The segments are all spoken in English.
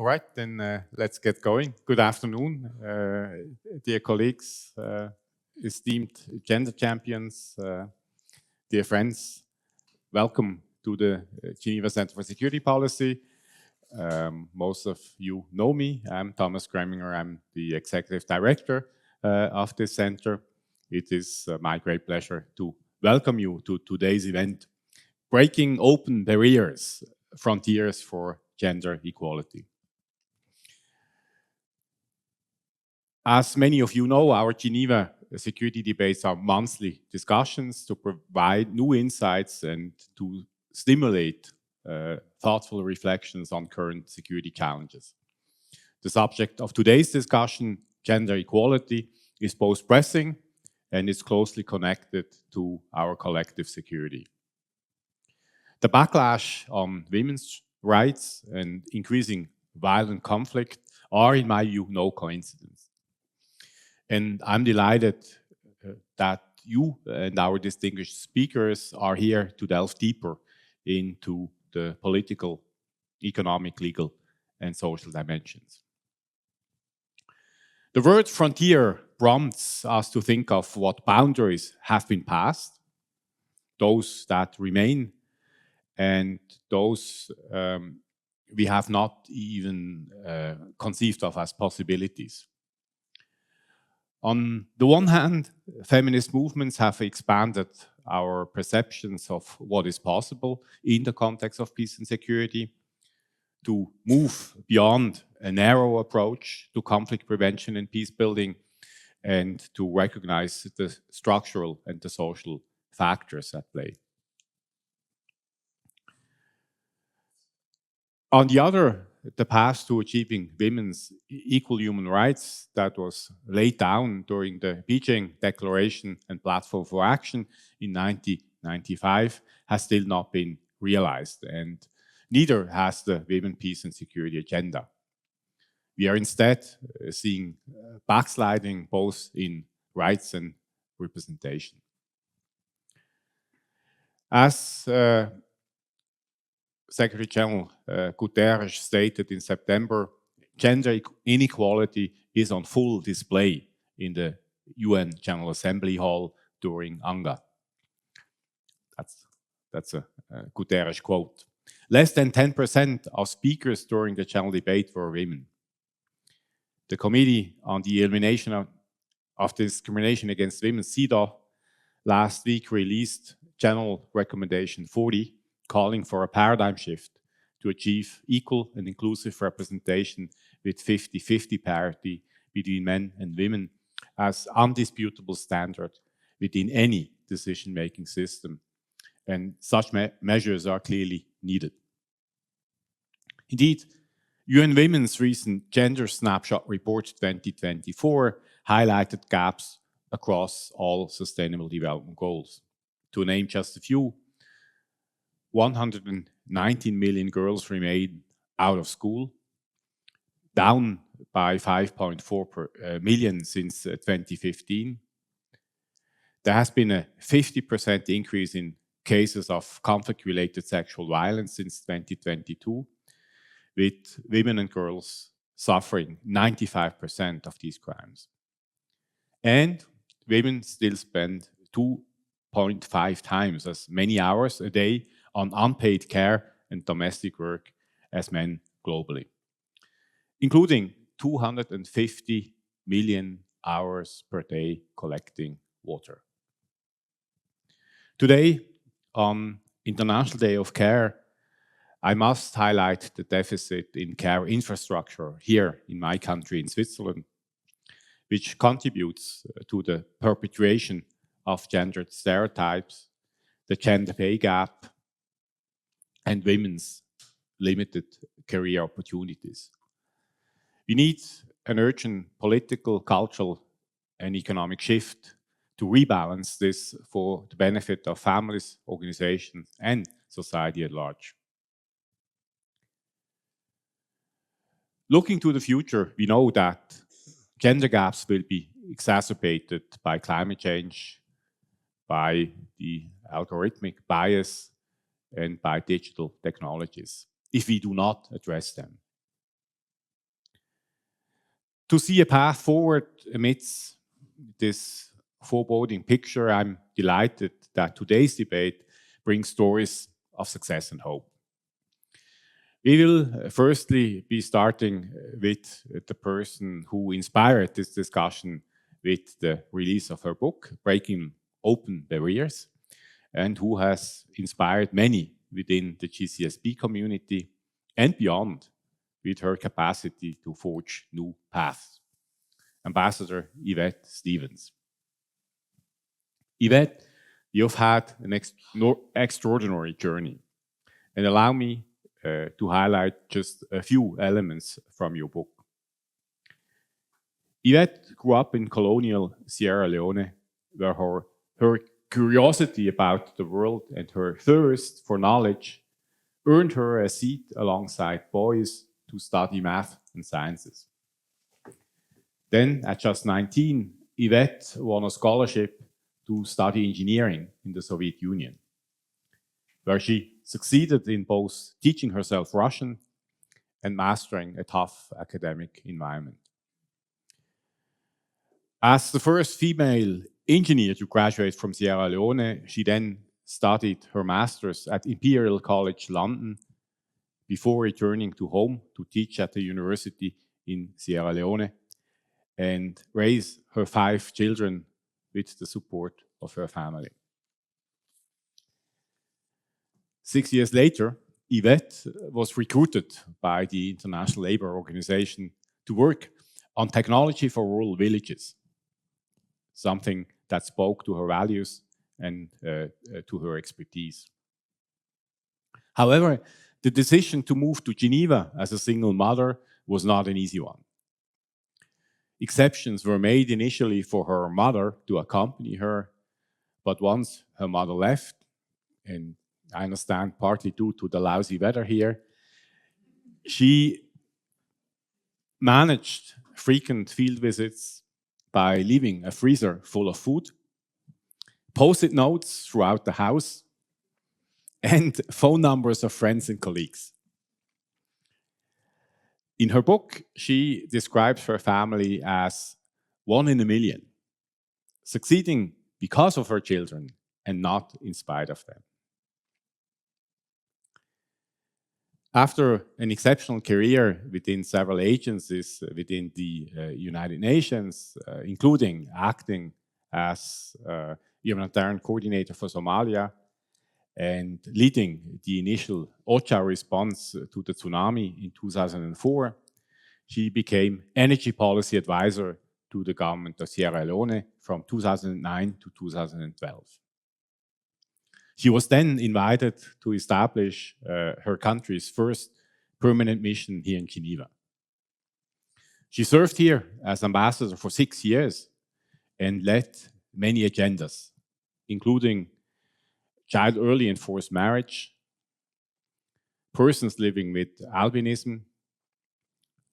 right, then let's get going. Good afternoon, dear colleagues, esteemed gender champions, dear friends. Welcome to the Geneva Center for Security Policy. Most of you know me. I'm Thomas Greminger. I'm the executive director of this center. It is my great pleasure to welcome you to today's event, Breaking Open Barriers, Frontiers for Gender Equality. As many of you know, our Geneva security debates are monthly discussions to provide new insights and to stimulate thoughtful reflections on current security challenges. The subject of today's discussion, gender equality, is both pressing and is closely connected to our collective security. The backlash on women's rights and increasing violent conflict are, in my view, no coincidence. And I'm delighted that you and our distinguished speakers are here to delve deeper into the political, economic, legal, and social dimensions. The word frontier prompts us to think of what boundaries have been passed, those that remain, and those we have not even conceived of as possibilities. On the one hand, feminist movements have expanded our perceptions of what is possible in the context of peace and security, to move beyond a narrow approach to conflict prevention and peace building, and to recognize the structural and the social factors at play. On the other, the path to achieving women's equal human rights that was laid down during the Beijing Declaration and Platform for Action in 1995 has still not been realized, and neither has the Women, Peace and Security agenda. We are instead seeing backsliding both in rights and representation. As Secretary General Guterres stated in September, gender inequality is on full display in the UN General Assembly Hall during UNGA. That's a Guterres quote. Less than 10% of speakers during the general debate were women. The Committee on the Elimination of Discrimination Against Women, CEDAW, last week released General Recommendation 40, calling for a paradigm shift to achieve equal and inclusive representation with 50-50 parity between men and women as undisputable standard within any decision-making system. And such measures are clearly needed. Indeed, UN Women's recent Gender Snapshot Report 2024 highlighted gaps across all Sustainable Development Goals. To name just a few, 119 million girls remain out of school, down by 5.4 million since 2015. There has been a 50% increase in cases of conflict-related sexual violence since 2022, with women and girls suffering 95% of these crimes. And women still spend 2.5 times as many hours a day on unpaid care and domestic work as men globally, including 250 million hours per day collecting water. Today, on International Day of Care, I must highlight the deficit in care infrastructure here in my country, in Switzerland, which contributes to the perpetuation of gendered stereotypes, the gender pay gap, and women's limited career opportunities. We need an urgent political, cultural, and economic shift to rebalance this for the benefit of families, organizations, and society at large. Looking to the future, we know that gender gaps will be exacerbated by climate change, by the algorithmic bias, and by digital technologies if we do not address them. To see a path forward amidst this foreboding picture, I'm delighted that today's debate brings stories of success and hope. We will firstly be starting with the person who inspired this discussion with the release of her book, Breaking Open Barriers, and who has inspired many within the GCSP community and beyond with her capacity to forge new paths. Ambassador Yvette Stevens. Yvette, you've had an extraordinary journey, and allow me to highlight just a few elements from your book. Yvette grew up in colonial Sierra Leone, where her curiosity about the world and her thirst for knowledge earned her a seat alongside boys to study math and sciences. Then, at just 19, Yvette won a scholarship to study engineering in the Soviet Union, where she succeeded in both teaching herself Russian and mastering a tough academic environment. As the first female engineer to graduate from Sierra Leone, she then studied her master's at Imperial College London before returning to home to teach at the university in Sierra Leone and raise her 5 children with the support of her family. 6 years later, Yvette was recruited by the International Labour Organization to work on technology for rural villages, something that spoke to her values and to her expertise. However, the decision to move to Geneva as a single mother was not an easy one. Exceptions were made initially for her mother to accompany her, but once her mother left, and I understand partly due to the lousy weather here, she managed frequent field visits by leaving a freezer full of food, post-it notes throughout the house, and phone numbers of friends and colleagues. In her book, she describes her family as 1 in a million, succeeding because of her children and not in spite of them. After an exceptional career within several agencies within the United Nations, including acting as humanitarian coordinator for Somalia and leading the initial OCHA response to the tsunami in 2004, she became energy policy advisor to the government of Sierra Leone from 2009 to 2012. She was then invited to establish her country's first permanent mission here in Geneva. She served here as ambassador for 6 years and led many agendas, including child early and forced marriage, persons living with albinism,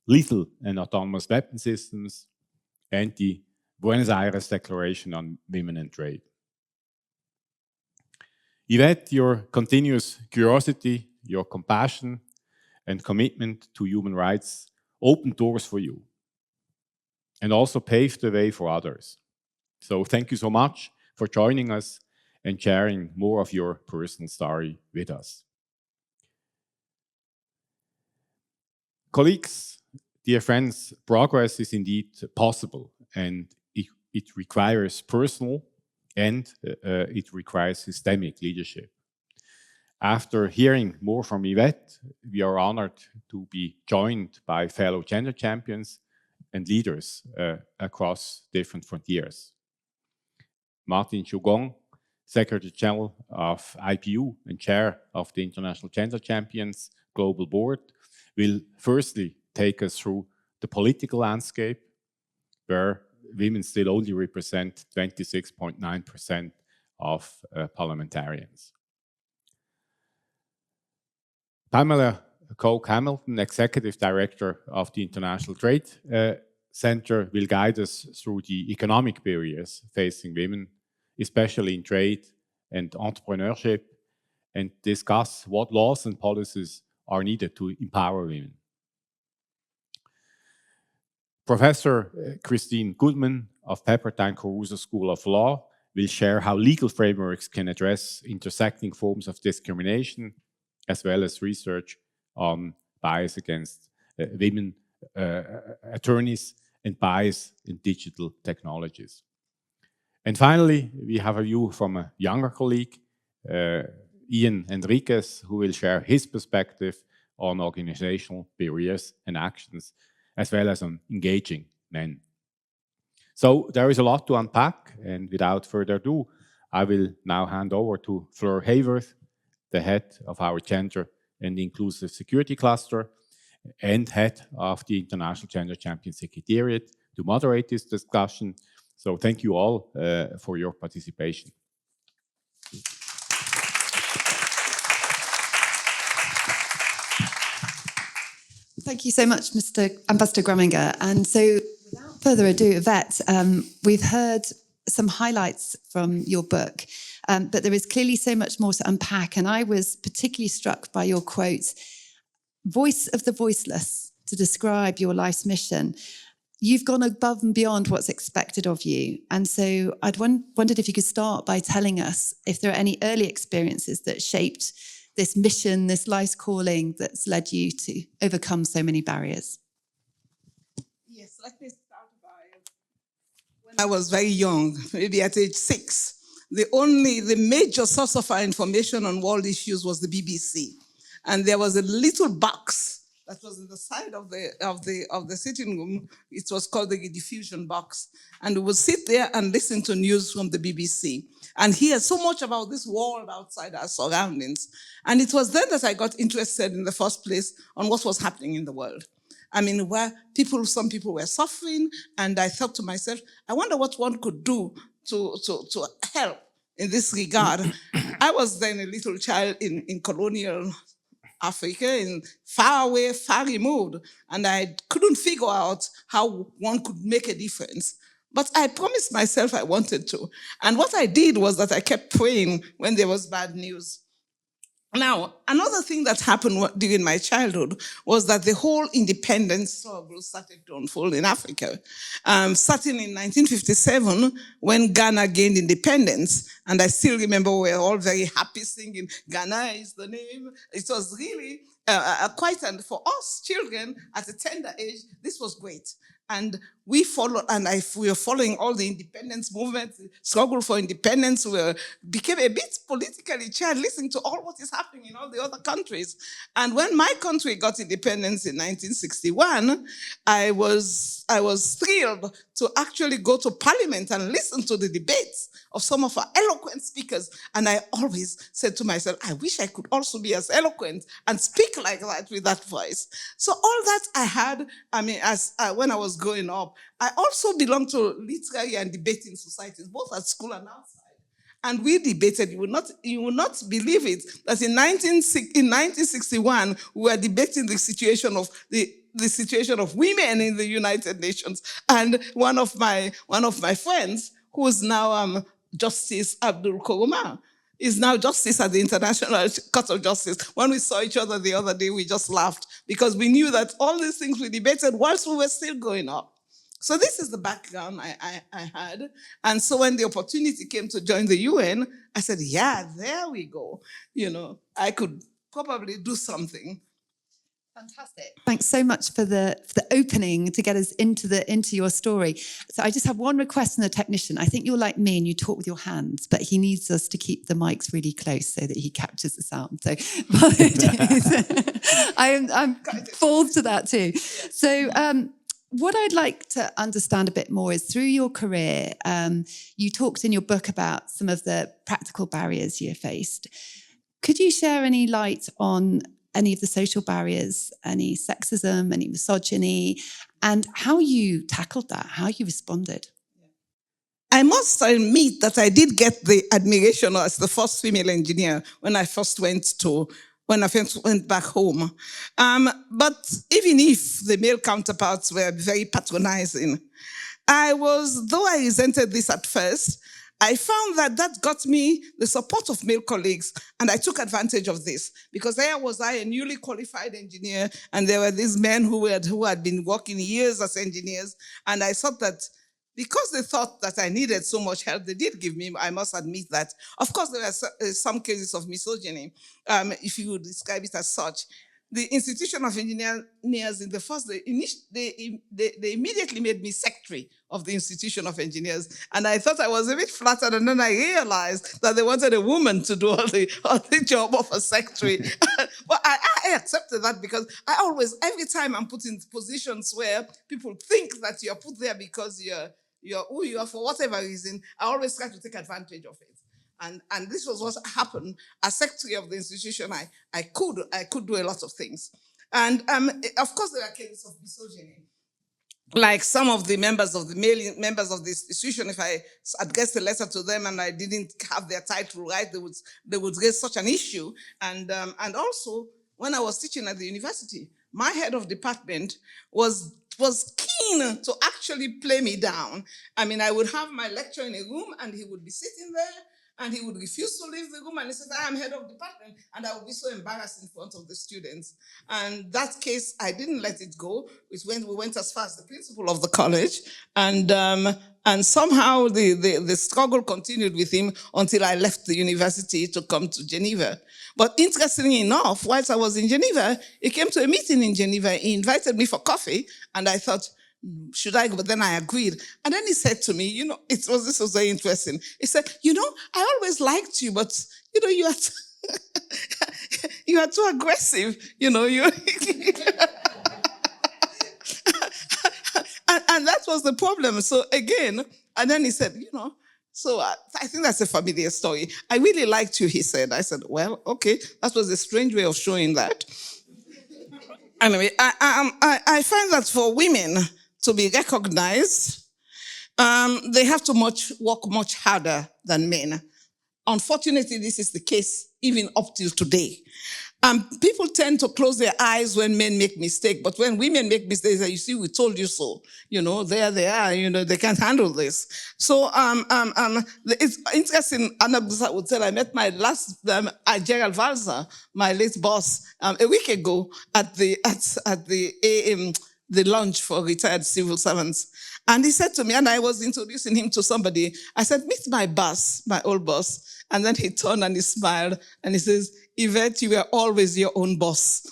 lethal and autonomous weapon systems, and the Buenos Aires Declaration on Women and Trade. Yvette, your continuous curiosity, your compassion, and commitment to human rights opened doors for you and also paved the way for others. So thank you so much for joining us and sharing more of your personal story with us. Colleagues, dear friends, progress is indeed possible, and it requires personal and it requires systemic leadership. After hearing more from Yvette, we are honored to be joined by fellow gender champions and leaders across different frontiers. Martin Chugong, Secretary General of IPU and Chair of the International Gender Champions Global Board, will firstly take us through the political landscape, where women still only represent 26.9% of parliamentarians. Pamela Coke-Hamilton, Executive Director of the International Trade Center, will guide us through the economic barriers facing women, especially in trade and entrepreneurship, and discuss what laws and policies are needed to empower women. Professor Christine Goodman of Pepperdine Caruso School of Law will share how legal frameworks can address intersecting forms of discrimination, as well as research on bias against women attorneys and bias in digital technologies. And finally, we have a view from a younger colleague, Ian Enriquez, who will share his perspective on organizational barriers and actions, as well as on engaging men. So there is a lot to unpack, and without further ado, I will now hand over to Fleur Hayworth, the head of our Gender and Inclusive Security Cluster and head of the International Gender Champion Secretariat, to moderate this discussion. So thank you all for your participation. Thank you so much, Mr. Ambassador Gramminger. And so, without further ado, Yvette, we've heard some highlights from your book, but there is clearly so much more to unpack. And I was particularly struck by your quote, "Voice of the voiceless," to describe your life's mission. You've gone above and beyond what's expected of you. And so I'd wondered if you could start by telling us if there are any early experiences that shaped this mission, this life's calling that's led you to overcome so many barriers. Yes, let me start by when I was very young, maybe at age 6. The major source of our information on world issues was the BBC. And there was a little box that was in the side of the sitting room. It was called the diffusion box. And we would sit there and listen to news from the BBC and hear so much about this world outside our surroundings. And it was then that I got interested in the first place on what was happening in the world. I mean, where some people were suffering, and I thought to myself, I wonder what one could do to help in this regard. I was then a little child in colonial Africa, in far away, far removed, and I couldn't figure out how one could make a difference. But I promised myself I wanted to. And what I did was that I kept praying when there was bad news. Now, another thing that happened during my childhood was that the whole independence struggle started to unfold in Africa. Starting in 1957, when Ghana gained independence, and I still remember we were all very happy singing, "Ghana is the name." It was really quite, and for us children at a tender age, this was great. And we followed, and we were following all the independence movements, the struggle for independence. We became a bit politically charged, listening to all what is happening in all the other countries. And when my country got independence in 1961, I was thrilled to actually go to Parliament and listen to the debates of some of our eloquent speakers. And I always said to myself, I wish I could also be as eloquent and speak like that with that voice. So all that I had, I mean, when I was growing up, I also belonged to literary and debating societies, both at school and outside. And we debated, you will not believe it, that in 1961, we were debating the situation of women in the United Nations. And one of my friends, who is now Justice Abdul Koroma, is now justice at the International Court of Justice. When we saw each other the other day, we just laughed because we knew that all these things we debated whilst we were still going up. So this is the background I had. And so when the opportunity came to join the UN, I said, yeah, there we go. You know, I could probably do something. Fantastic. Thanks so much for the opening to get us into your story. So I just have one request from the technician. I think you're like me and you talk with your hands, but he needs us to keep the mics really close so that he captures the sound. So I'm falls to that too. Yes. So what I'd like to understand a bit more is through your career, you talked in your book about some of the practical barriers you faced. Could you share any light on any of the social barriers, any sexism, any misogyny, and how you tackled that, how you responded? I must admit that I did get the admiration as the first female engineer when I first went back home. But even if the male counterparts were very patronizing, though I resented this at first, I found that got me the support of male colleagues, and I took advantage of this because there was I, a newly qualified engineer, and there were these men who had been working years as engineers, and I thought that because they thought that I needed so much help, they did give me, I must admit that. Of course, there were some cases of misogyny, if you would describe it as such. The institution of engineers in the first, they immediately made me secretary of the institution of engineers. And I thought I was a bit flattered, and then I realized that they wanted a woman to do all the job of a secretary. But I accepted that because I always, every time I'm put in positions where people think that you're put there because you're who you are for whatever reason, I always try to take advantage of it. And this was what happened. As secretary of the institution, I could do a lot of things. And of course, there are cases of misogyny. Like some of the male members of the institution, if I addressed a letter to them and I didn't have their title right, they would raise such an issue. And also, when I was teaching at the university, my head of department was keen to actually play me down. I mean, I would have my lecture in a room and he would be sitting there and he would refuse to leave the room, and he said, I am head of department, and I would be so embarrassed in front of the students. And that case, I didn't let it go. We went as far as the principal of the college, and somehow the struggle continued with him until I left the university to come to Geneva. But interestingly enough, whilst I was in Geneva, he came to a meeting in Geneva. He invited me for coffee, and I thought, should I go? But then I agreed. And then he said to me, this was very interesting. He said, I always liked you, but, you are you are too aggressive, and that was the problem. So again, and then he said, so I think that's a familiar story. I really liked you, he said. I said, well, okay, that was a strange way of showing that. Anyway, I find that for women to be recognized, they have to work much harder than men. Unfortunately, this is the case even up till today. People tend to close their eyes when men make mistakes, but when women make mistakes, you see, we told you so. There they are, they can't handle this. So it's interesting, Anna would say, I met my last, Gerald Valza, my late boss, a week ago at the lunch for retired civil servants. And he said to me, and I was introducing him to somebody, I said, meet my boss, my old boss. And then he turned and he smiled and he says, Yvette, you were always your own boss.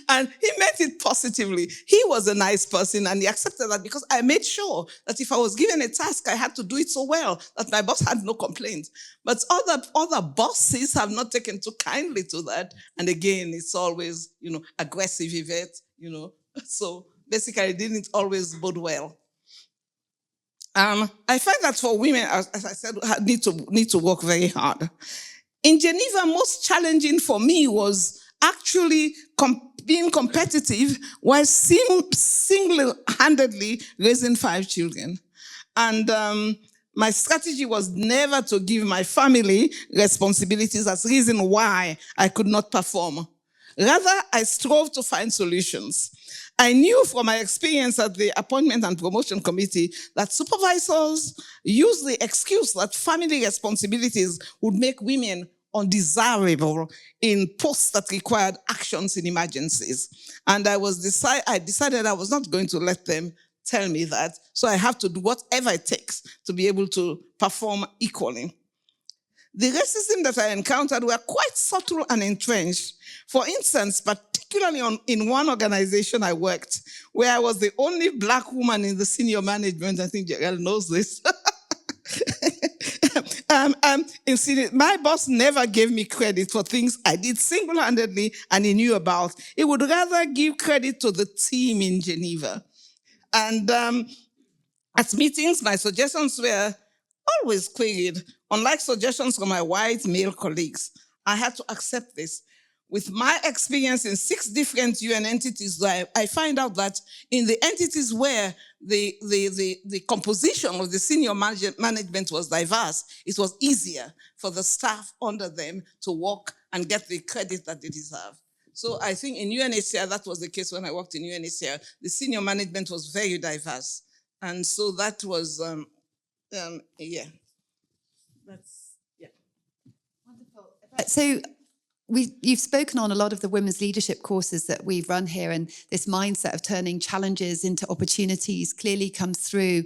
and he meant it positively. He was a nice person and he accepted that because I made sure that if I was given a task, I had to do it so well that my boss had no complaint. But other bosses have not taken too kindly to that. And again, it's always, aggressive Yvette, So basically, it didn't always bode well. I find that for women, as I said, need to work very hard. In Geneva, most challenging for me was actually being competitive while single-handedly raising 5 children. And my strategy was never to give my family responsibilities as reason why I could not perform. Rather, I strove to find solutions. I knew from my experience at the Appointment and Promotion Committee that supervisors use the excuse that family responsibilities would make women undesirable in posts that required actions in emergencies. And I decided I was not going to let them tell me that, so I have to do whatever it takes to be able to perform equally. The racism that I encountered were quite subtle and entrenched. For instance, particularly in one organization I worked, where I was the only Black woman in the senior management. I think Gerald knows this. My boss never gave me credit for things I did single-handedly and he knew about. He would rather give credit to the team in Geneva. And at meetings, my suggestions were always queried. Unlike suggestions from my white male colleagues, I had to accept this. With my experience in 6 different UN entities, I find out that in the entities where the composition of the senior management was diverse, it was easier for the staff under them to work and get the credit that they deserve. So I think in UNHCR, that was the case when I worked in UNHCR. The senior management was very diverse. And so that was, yeah. That's, yeah. Wonderful. So you've spoken on a lot of the women's leadership courses that we've run here, and this mindset of turning challenges into opportunities clearly comes through.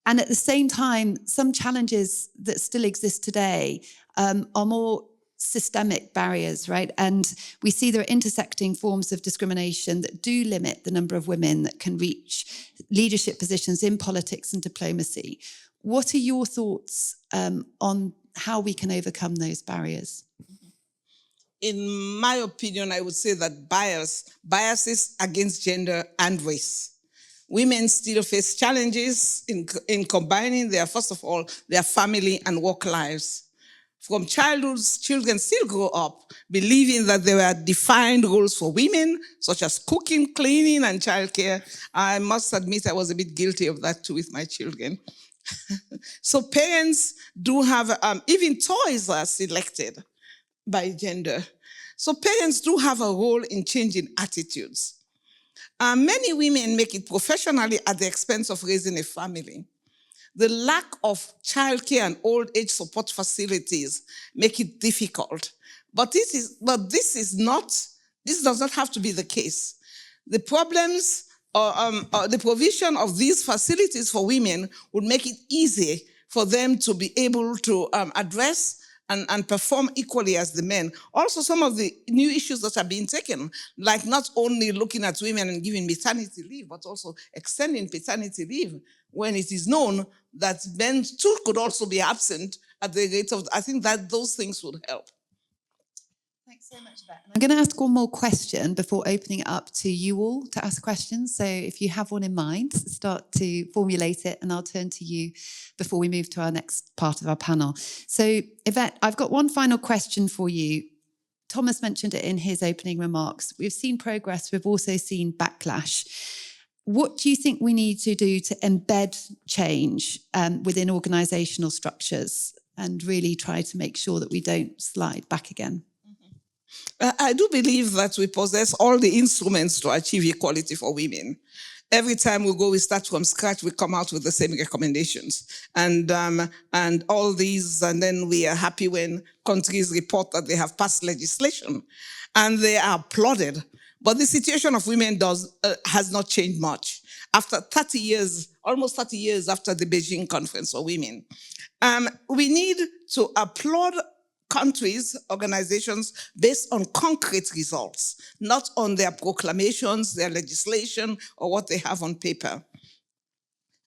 And at the same time, some challenges that still exist today are more systemic barriers, right? And we see there are intersecting forms of discrimination that do limit the number of women that can reach leadership positions in politics and diplomacy. What are your thoughts on how we can overcome those barriers? In my opinion, I would say that biases against gender and race. Women still face challenges in combining first of all, their family and work lives. From childhood, children still grow up believing that there are defined roles for women, such as cooking, cleaning, and childcare. I must admit I was a bit guilty of that too with my children. So parents do have, even toys are selected by gender. So parents do have a role in changing attitudes. Many women make it professionally at the expense of raising a family. The lack of childcare and old age support facilities make it difficult. But this does not have to be the case. The problems the provision of these facilities for women would make it easy for them to be able to address and perform equally as the men. Also, some of the new issues that are being taken, like not only looking at women and giving maternity leave, but also extending paternity leave when it is known that men too could also be absent at the rate of, I think that those things would help. Thanks so much, Yvette. I'm going to ask one more question before opening it up to you all to ask questions. So if you have one in mind, start to formulate it, and I'll turn to you before we move to our next part of our panel. So Yvette, I've got one final question for you. Thomas mentioned it in his opening remarks. We've seen progress. We've also seen backlash. What do you think we need to do to embed change within organisational structures and really try to make sure that we don't slide back again? I do believe that we possess all the instruments to achieve equality for women. Every time we start from scratch, we come out with the same recommendations. And all these, and then we are happy when countries report that they have passed legislation and they are applauded. But the situation of women has not changed much. After 30 years, almost 30 years after the Beijing Conference for Women, we need to applaud countries, organizations based on concrete results, not on their proclamations, their legislation, or what they have on paper.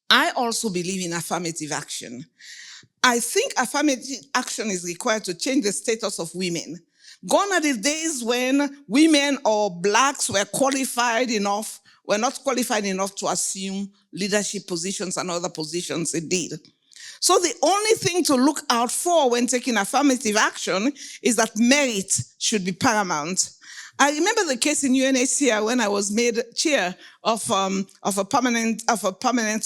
I also believe in affirmative action. I think affirmative action is required to change the status of women. Gone are the days when women or blacks were not qualified enough to assume leadership positions and other positions indeed. So the only thing to look out for when taking affirmative action is that merit should be paramount. I remember the case in UNHCR when I was made chair of a permanent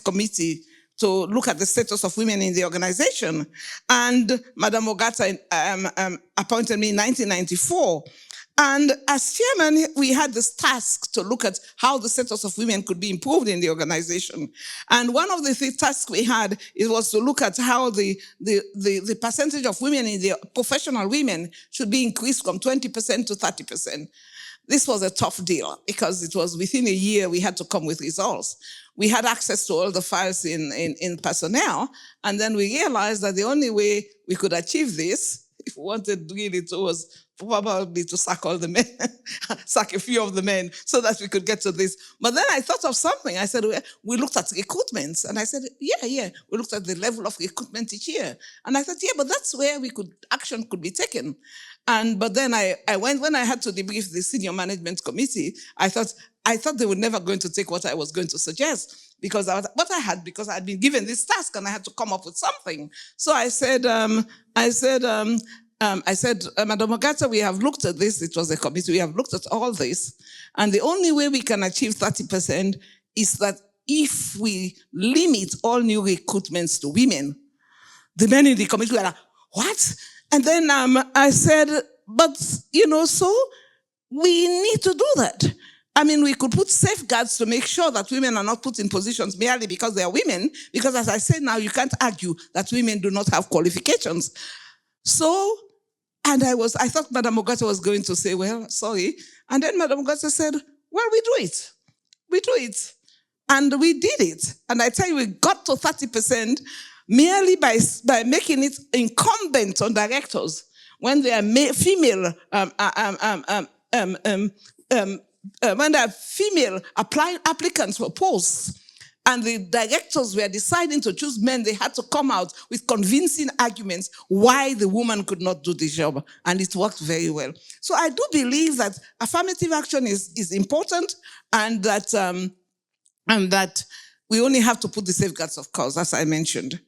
committee to look at the status of women in the organization. And Madam Ogata appointed me in 1994. And as chairman, we had this task to look at how the status of women could be improved in the organization. And one of the tasks we had was to look at how the percentage of women in the professional women should be increased from 20% to 30%. This was a tough deal because it was within a year we had to come with results. We had access to all the files in personnel, and then we realized that the only way we could achieve this, if we wanted really to, was probably to sack all the men, sack a few of the men so that we could get to this. But then I thought of something. I said, we looked at recruitments. And I said, yeah. We looked at the level of recruitment each year. And I thought, yeah, but that's where action could be taken. But then when I had to debrief the senior management committee, I thought they were never going to take what I was going to suggest because I had been given this task and I had to come up with something. So I said, Madam Ogata, we have looked at this. It was a committee. We have looked at all this. And the only way we can achieve 30% is that if we limit all new recruitments to women. The men in the committee were like, what? And then I said, but, so we need to do that. I mean, we could put safeguards to make sure that women are not put in positions merely because they are women, because as I say now, you can't argue that women do not have qualifications. So, and I thought Madam Ogata was going to say, well, sorry. And then Madam Ogata said, well, we do it. We do it. And we did it. And I tell you, we got to 30% merely by making it incumbent on directors when they are female, when there are female applicants for posts, and the directors were deciding to choose men, they had to come out with convincing arguments why the woman could not do the job, and it worked very well. So I do believe that affirmative action is important, and that we only have to put the safeguards, of course, as I mentioned.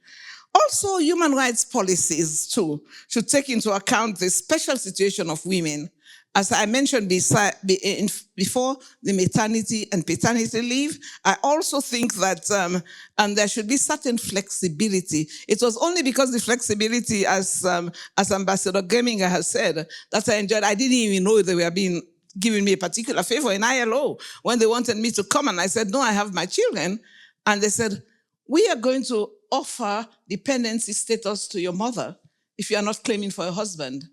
Also, human rights policies, too, should take into account the special situation of women. As I mentioned before, the maternity and paternity leave, I also think that there should be certain flexibility. It was only because the flexibility, as Ambassador Geminger has said, that I enjoyed. I didn't even know they were giving me a particular favor in ILO when they wanted me to come, and I said, no, I have my children. And they said, we are going to offer dependency status to your mother if you are not claiming for a husband.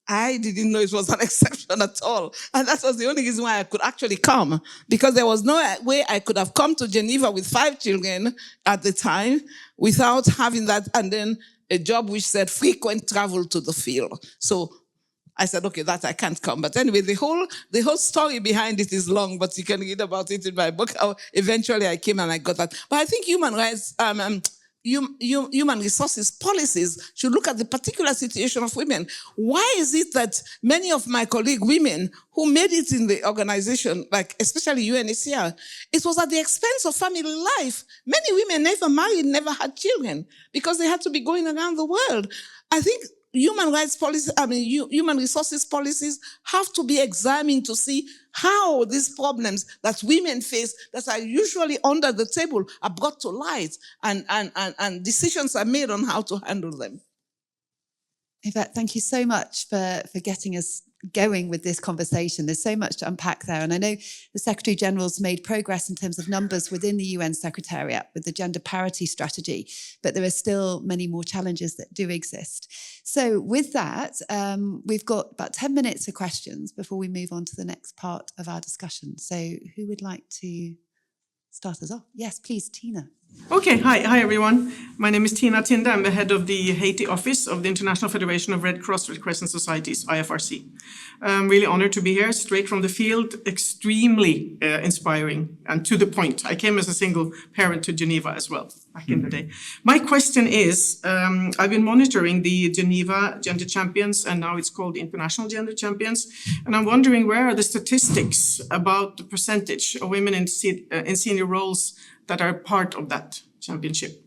I didn't know it was an exception at all. And that was the only reason why I could actually come, because there was no way I could have come to Geneva with 5 children at the time without having that, and then a job which said frequent travel to the field. So I said, okay, that I can't come. But anyway, the whole story behind it is long, but you can read about it in my book. Eventually I came and I got that. But I think human rights, human resources policies should look at the particular situation of women. Why is it that many of my colleague women who made it in the organization, like especially UNHCR, it was at the expense of family life? Many women never married, never had children, because they had to be going around the world. I think human rights policies, human resources policies have to be examined to see how these problems that women face that are usually under the table are brought to light, and decisions are made on how to handle them. Yvette, thank you so much for getting us going with this conversation. There's so much to unpack there. And I know the Secretary General's made progress in terms of numbers within the UN Secretariat with the gender parity strategy, but there are still many more challenges that do exist. So with that, we've got about 10 minutes for questions before we move on to the next part of our discussion. So who would like to start us off? Yes, please, Tina. Okay, hi everyone. My name is Tina Tinde. I'm the head of the Haiti office of the International Federation of Red Cross Red Crescent Societies, IFRC. I'm really honored to be here, straight from the field, extremely inspiring and to the point. I came as a single parent to Geneva as well, back in the day. My question is, I've been monitoring the Geneva Gender Champions, and now it's called International Gender Champions, and I'm wondering, where are the statistics about the percentage of women in senior roles that are part of that championship?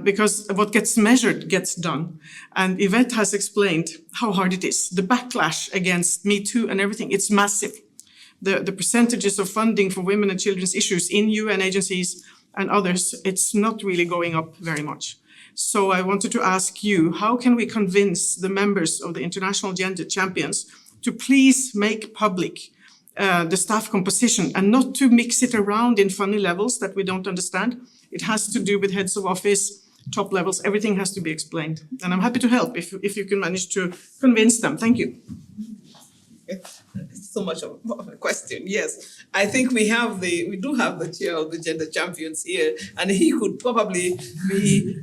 Because what gets measured gets done. And Yvette has explained how hard it is. The backlash against Me Too and everything, it's massive. The percentages of funding for women and children's issues in UN agencies and others, it's not really going up very much. So I wanted to ask you, how can we convince the members of the International Gender Champions to please make public the staff composition, and not to mix it around in funny levels that we don't understand? It has to do with heads of office, top levels, everything has to be explained. And I'm happy to help if you can manage to convince them. Thank you. So much of a question. Yes, I think we do have the chair of the Gender Champions here, and he could probably be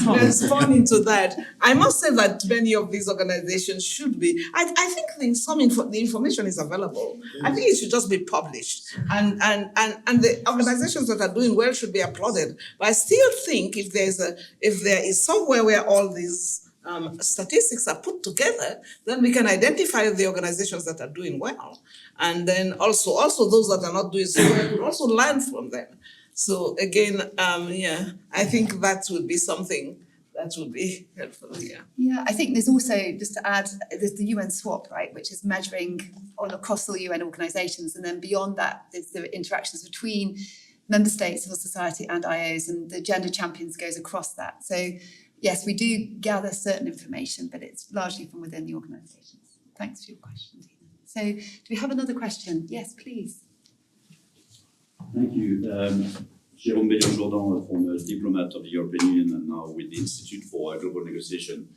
responding to that. I must say that many of these organizations should be. I think the information is available. I think it should just be published, and the organizations that are doing well should be applauded. But I still think if there is somewhere where all these statistics are put together, then we can identify the organizations that are doing well, and then also those that are not doing so well, we also learn from them. So again, I think that would be something that would be helpful. Yeah, I think there's also, just to add, there's the UN SWOP, right, which is measuring across all UN organizations, and then beyond that, there's the interactions between member states, civil society, and IOs, and the Gender Champions goes across that. So yes, we do gather certain information, but it's largely from within the organisations. Thanks for your question, Tina. So do we have another question? Yes, please. Thank you. Jérôme Bélion-Jourdan, former diplomat of the European Union and now with the Institute for Global Negotiation.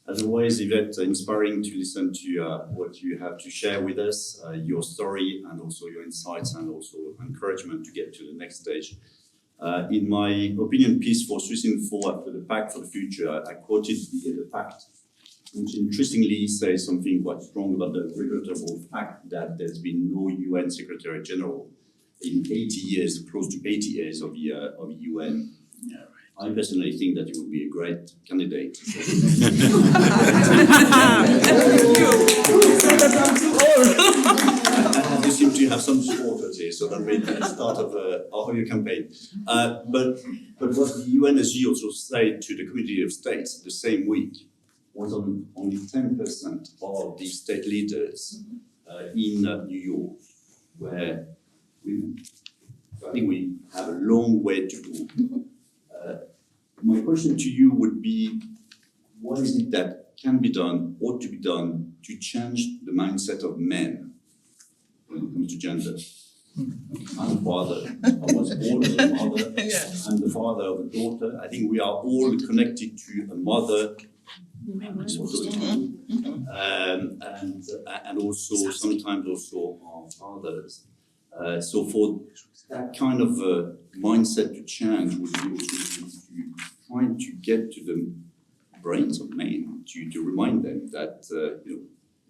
As always, Yvette, inspiring to listen to what you have to share with us, your story and also your insights and also encouragement to get to the next stage. In my opinion piece for Swiss Info after the Pact for the Future, I quoted the Pact, which interestingly says something quite strong about the regrettable fact that there's been no UN Secretary General in 80 years, close to 80 years of UN. Yeah, right. I personally think that you would be a great candidate. And you seem to have some supporters here, so that may be the start of your campaign. But what the UNSG also said to the Committee of States the same week was only 10% of the state leaders in New York were women. So I think we have a long way to go. My question to you would be, what is it that can be done, ought to be done, to change the mindset of men when it comes to gender? I'm a father. I was born as a mother. I'm the father of a daughter. I think we are all connected to a mother, and also sometimes also our fathers. So for that kind of mindset to change, would be also to trying to get to the brains of men, to remind them that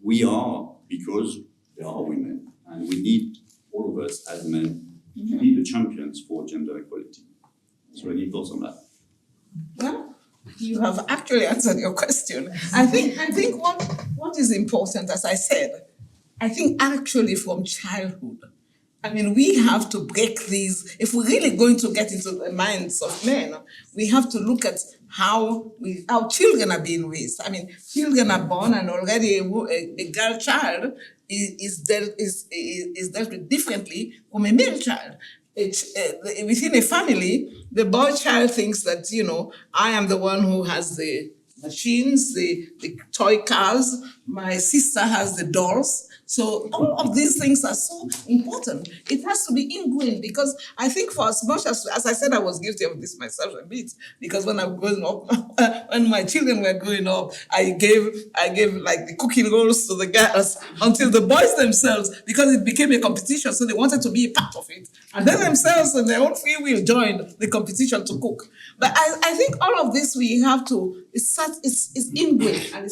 we are, because there are women, and we need all of us as men to be the champions for gender equality. So any thoughts on that? Well, you have actually answered your question. I think what is important, as I said, I think actually from childhood, I mean, we have to break these. If we're really going to get into the minds of men, we have to look at how children are being raised. I mean, children are born, and already a girl child is dealt with differently from a male child. Within a family, the boy child thinks that, I am the one who has the machines, the toy cars, my sister has the dolls. So all of these things are so important. It has to be ingrained, because I think for as much as I said, I was guilty of this myself a bit, because when I was growing up, when my children were growing up, I gave like the cooking rolls to the girls until the boys themselves, because it became a competition, so they wanted to be a part of it. And then themselves, in their own free will, joined the competition to cook. But I think all of this we have to, it's ingrained, and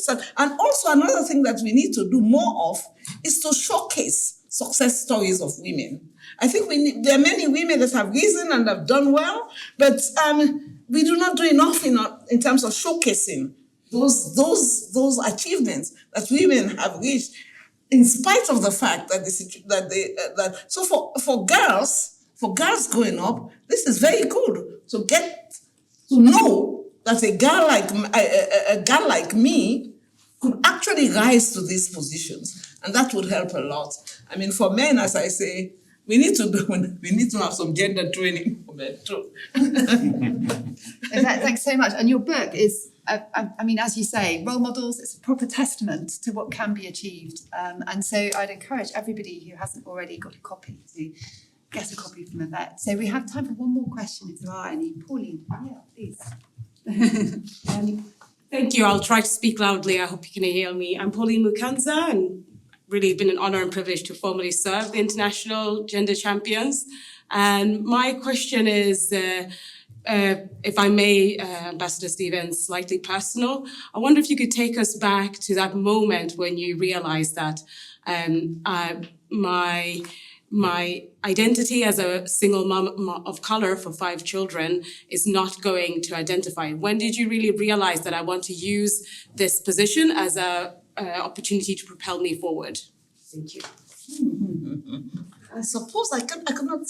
also another thing that we need to do more of is to showcase success stories of women. I think there are many women that have risen and have done well, but we do not do enough in terms of showcasing those achievements that women have reached, in spite of the fact that so for girls growing up, this is very good to get to know that a girl like me could actually rise to these positions, and that would help a lot. I mean, for men, as I say, we need to have some gender training for men too. Thanks so much. And your book is, I mean, as you say, role models. It's a proper testament to what can be achieved. And so I'd encourage everybody who hasn't already got a copy to get a copy from Yvette. So we have time for one more question if there are any. Pauline, yeah, please. Thank you. I'll try to speak loudly. I hope you can hear me. I'm Pauline Mukanza, and really been an honor and privilege to formally serve the International Gender Champions. And my question is, if I may, Ambassador Stevens, slightly personal. I wonder if you could take us back to that moment when you realized that my identity as a single mom of color for 5 children is not going to identify. When did you really realize that I want to use this position as an opportunity to propel me forward? Thank you. I suppose I could not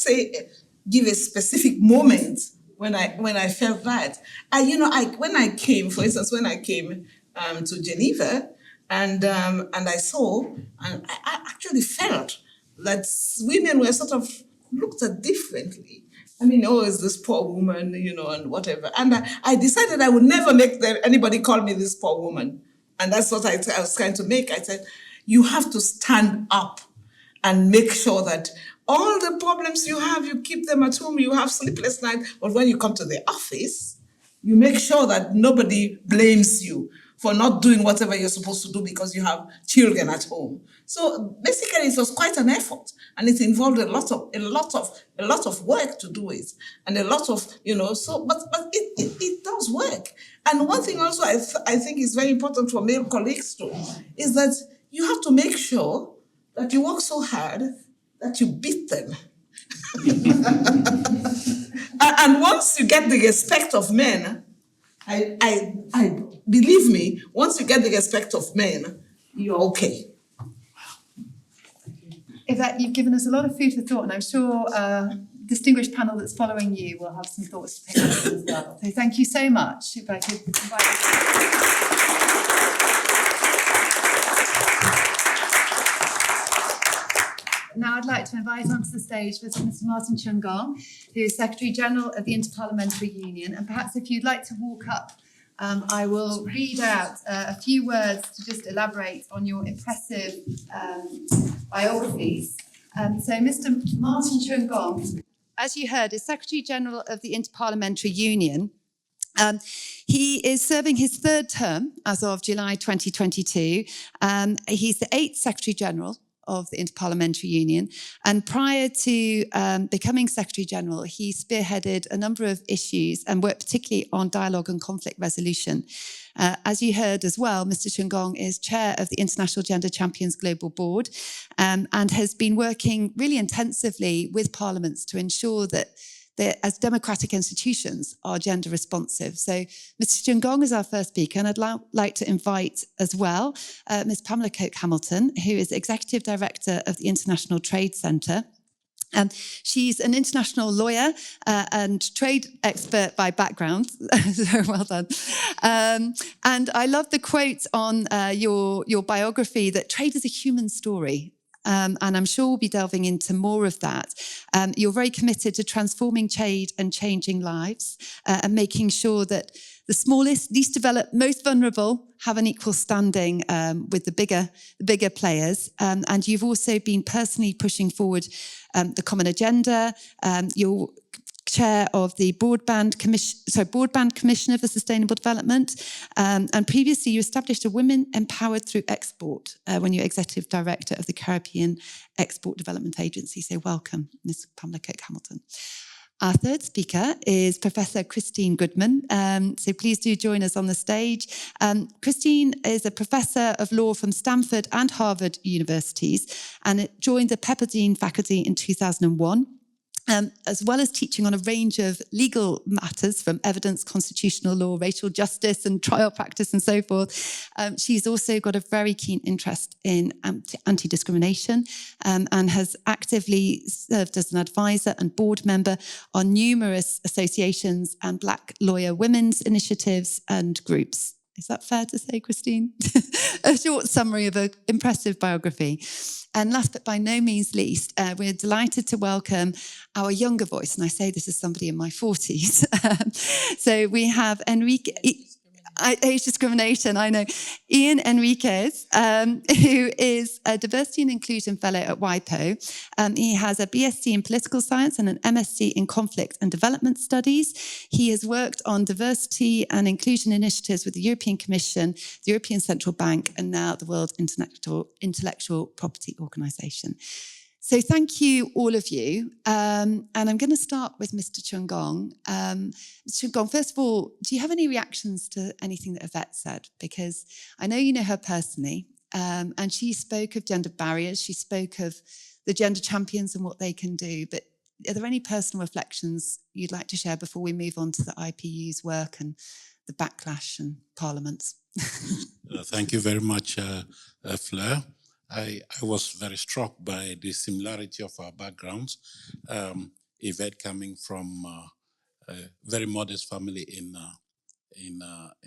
give a specific moment when I felt that. When I came to Geneva, and I saw, and I actually felt that women were sort of looked at differently. I mean, is this poor woman, and whatever. And I decided I would never make anybody call me this poor woman. And that's what I was trying to make. I said, you have to stand up and make sure that all the problems you have, you keep them at home, you have sleepless nights, but when you come to the office, you make sure that nobody blames you for not doing whatever you're supposed to do because you have children at home. So basically, it was quite an effort, and it involved a lot of work to do it, and a lot of but it does work. And one thing also I think is very important for male colleagues too is that you have to make sure that you work so hard that you beat them. And once you get the respect of men, I believe me, once you get the respect of men, you're okay. Yvette, you've given us a lot of food for thought, and I'm sure distinguished panel that's following you will have some thoughts to pick up as well. So thank you so much. If I could invite Now I'd like to invite onto the stage Mr. Martin Chungong, who is Secretary General of the Interparliamentary Union. And perhaps if you'd like to walk up, I will read out a few words to just elaborate on your impressive biographies. So Mr. Martin Chungong, as you heard, is Secretary General of the Interparliamentary Union. He is serving his third term as of July 2022. He's the 8th Secretary General of the Interparliamentary Union. And prior to becoming Secretary General, he spearheaded a number of issues and worked particularly on dialogue and conflict resolution. As you heard as well, Mr. Chungong is chair of the International Gender Champions Global Board and has been working really intensively with parliaments to ensure that as democratic institutions are gender responsive. So Mr. Chungong is our first speaker, and I'd like to invite as well Ms. Pamela Coke-Hamilton, who is Executive Director of the International Trade Centre. She's an international lawyer and trade expert by background, so well done. And I love the quote on your biography that trade is a human story. And I'm sure we'll be delving into more of that. You're very committed to transforming trade and changing lives and making sure that the smallest, least developed, most vulnerable have an equal standing with the bigger players. And you've also been personally pushing forward the common agenda. You're chair of the Broadband Commission for Sustainable Development. And previously you established a Women Empowered Through Export when you're Executive Director of the Caribbean Export Development Agency. So welcome, Ms. Pamela Coke-Hamilton. Our third speaker is Professor Christine Goodman. So please do join us on the stage. Christine is a professor of law from Stanford and Harvard universities and joined the Pepperdine faculty in 2001. As well as teaching on a range of legal matters from evidence, constitutional law, racial justice and trial practice and so forth. She's also got a very keen interest in anti-discrimination and has actively served as an advisor and board member on numerous associations and Black lawyer women's initiatives and groups. Is that fair to say, Christine? A short summary of an impressive biography. And last but by no means least, we're delighted to welcome our younger voice. And I say this as somebody in my 40s. So we have age discrimination, I know. Ian Enriquez, who is a Diversity and Inclusion Fellow at WIPO. He has a BSc in Political Science and an MSc in Conflict and Development Studies. He has worked on diversity and inclusion initiatives with the European Commission, the European Central Bank, and now the World Intellectual Property Organization. So thank you, all of you. And I'm going to start with Mr. Chungong. Mr. Chungong, first of all, do you have any reactions to anything that Yvette said? Because I know you know her personally, and she spoke of gender barriers. She spoke of the gender champions and what they can do. But are there any personal reflections you'd like to share before we move on to the IPU's work and the backlash and parliaments? Thank you very much, Fleur. I was very struck by the similarity of our backgrounds. Yvette coming from a very modest family in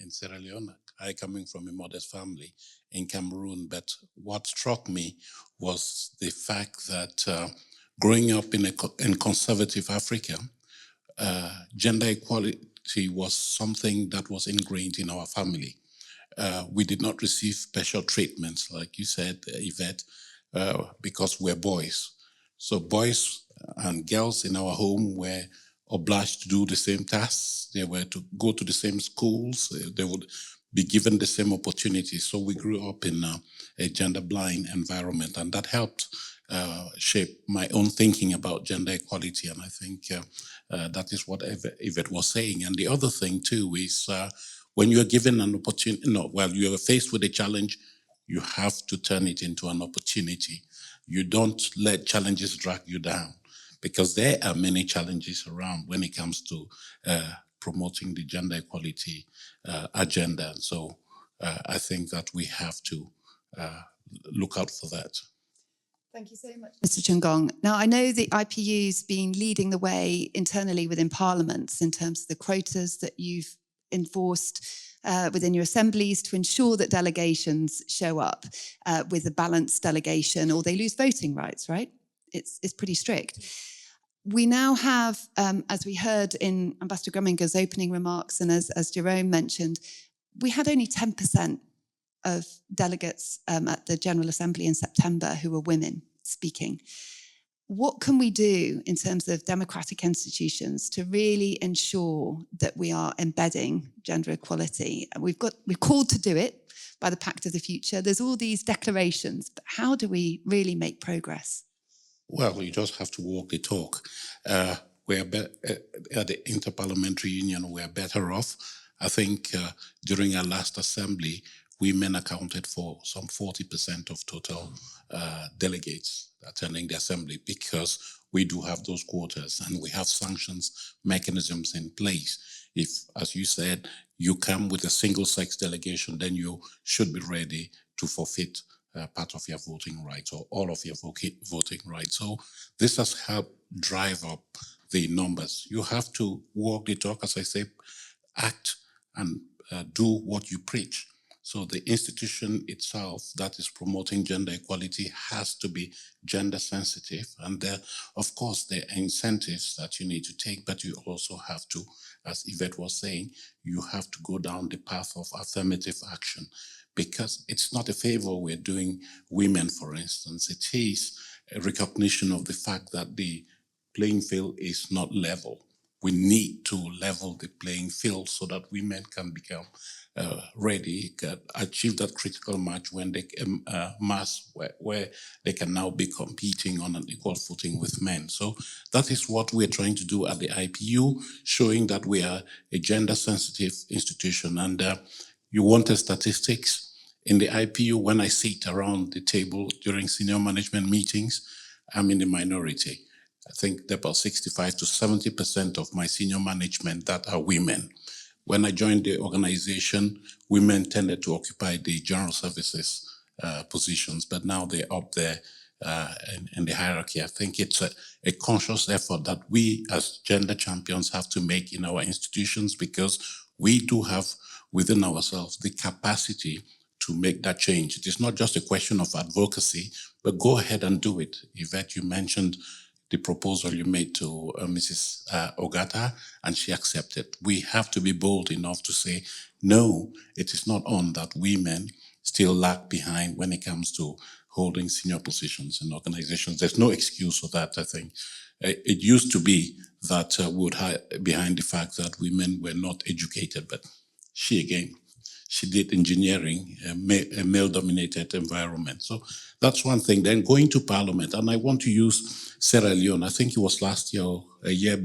Sierra Leone. I coming from a modest family in Cameroon. But what struck me was the fact that growing up in conservative Africa, gender equality was something that was ingrained in our family. we did not receive special treatments, like you said, Yvette, because we're boys. So boys and girls in our home were obliged to do the same tasks. They were to go to the same schools. They would be given the same opportunities. So we grew up in a gender-blind environment, and that helped shape my own thinking about gender equality. And I think that is what Yvette was saying. And the other thing too is when you are given an opportunity, you are faced with a challenge, you have to turn it into an opportunity. You don't let challenges drag you down, because there are many challenges around when it comes to promoting the gender equality agenda. So I think that we have to look out for that. Thank you so much, Mr. Chungong. Now, I know the IPU's been leading the way internally within parliaments in terms of the quotas that you've enforced within your assemblies to ensure that delegations show up with a balanced delegation, or they lose voting rights, right? It's pretty strict. We now have, as we heard in Ambassador Grumminger's opening remarks, and as Jerome mentioned, we had only 10% of delegates at the General Assembly in September who were women speaking. What can we do in terms of democratic institutions to really ensure that we are embedding gender equality? We're called to do it by the Pact of the Future. There's all these declarations, but how do we really make progress? Well, you just have to walk the talk. We're at the Interparliamentary Union, we're better off. I think during our last assembly, women accounted for some 40% of total delegates attending the assembly, because we do have those quotas and we have sanctions mechanisms in place. If, as you said, you come with a single-sex delegation, then you should be ready to forfeit part of your voting rights or all of your voting rights. So this has helped drive up the numbers. You have to walk the talk, as I say, act and do what you preach. So the institution itself that is promoting gender equality has to be gender sensitive. And of course, there are incentives that you need to take, but you also have to, as Yvette was saying, you have to go down the path of affirmative action, because it's not a favor we're doing women, for instance. It is a recognition of the fact that the playing field is not level. We need to level the playing field so that women can become ready, can achieve that critical mass when they where they can now be competing on an equal footing with men. So that is what we're trying to do at the IPU, showing that we are a gender-sensitive institution. And you wanted statistics. In the IPU, when I sit around the table during senior management meetings, I'm in the minority. I think about 65 to 70% of my senior management that are women. When I joined the organization, women tended to occupy the general services positions, but now they're up there in the hierarchy. I think it's a conscious effort that we as gender champions have to make in our institutions, because we do have within ourselves the capacity to make that change. It is not just a question of advocacy, but go ahead and do it. Yvette, you mentioned the proposal you made to Mrs. Ogata, and she accepted. We have to be bold enough to say, no, it is not on that women still lag behind when it comes to holding senior positions in organizations. There's no excuse for that, I think. It used to be that we would hide behind the fact that women were not educated, but she did engineering, a male-dominated environment. So that's one thing. Then going to Parliament, and I want to use Sierra Leone. I think it was last year or a year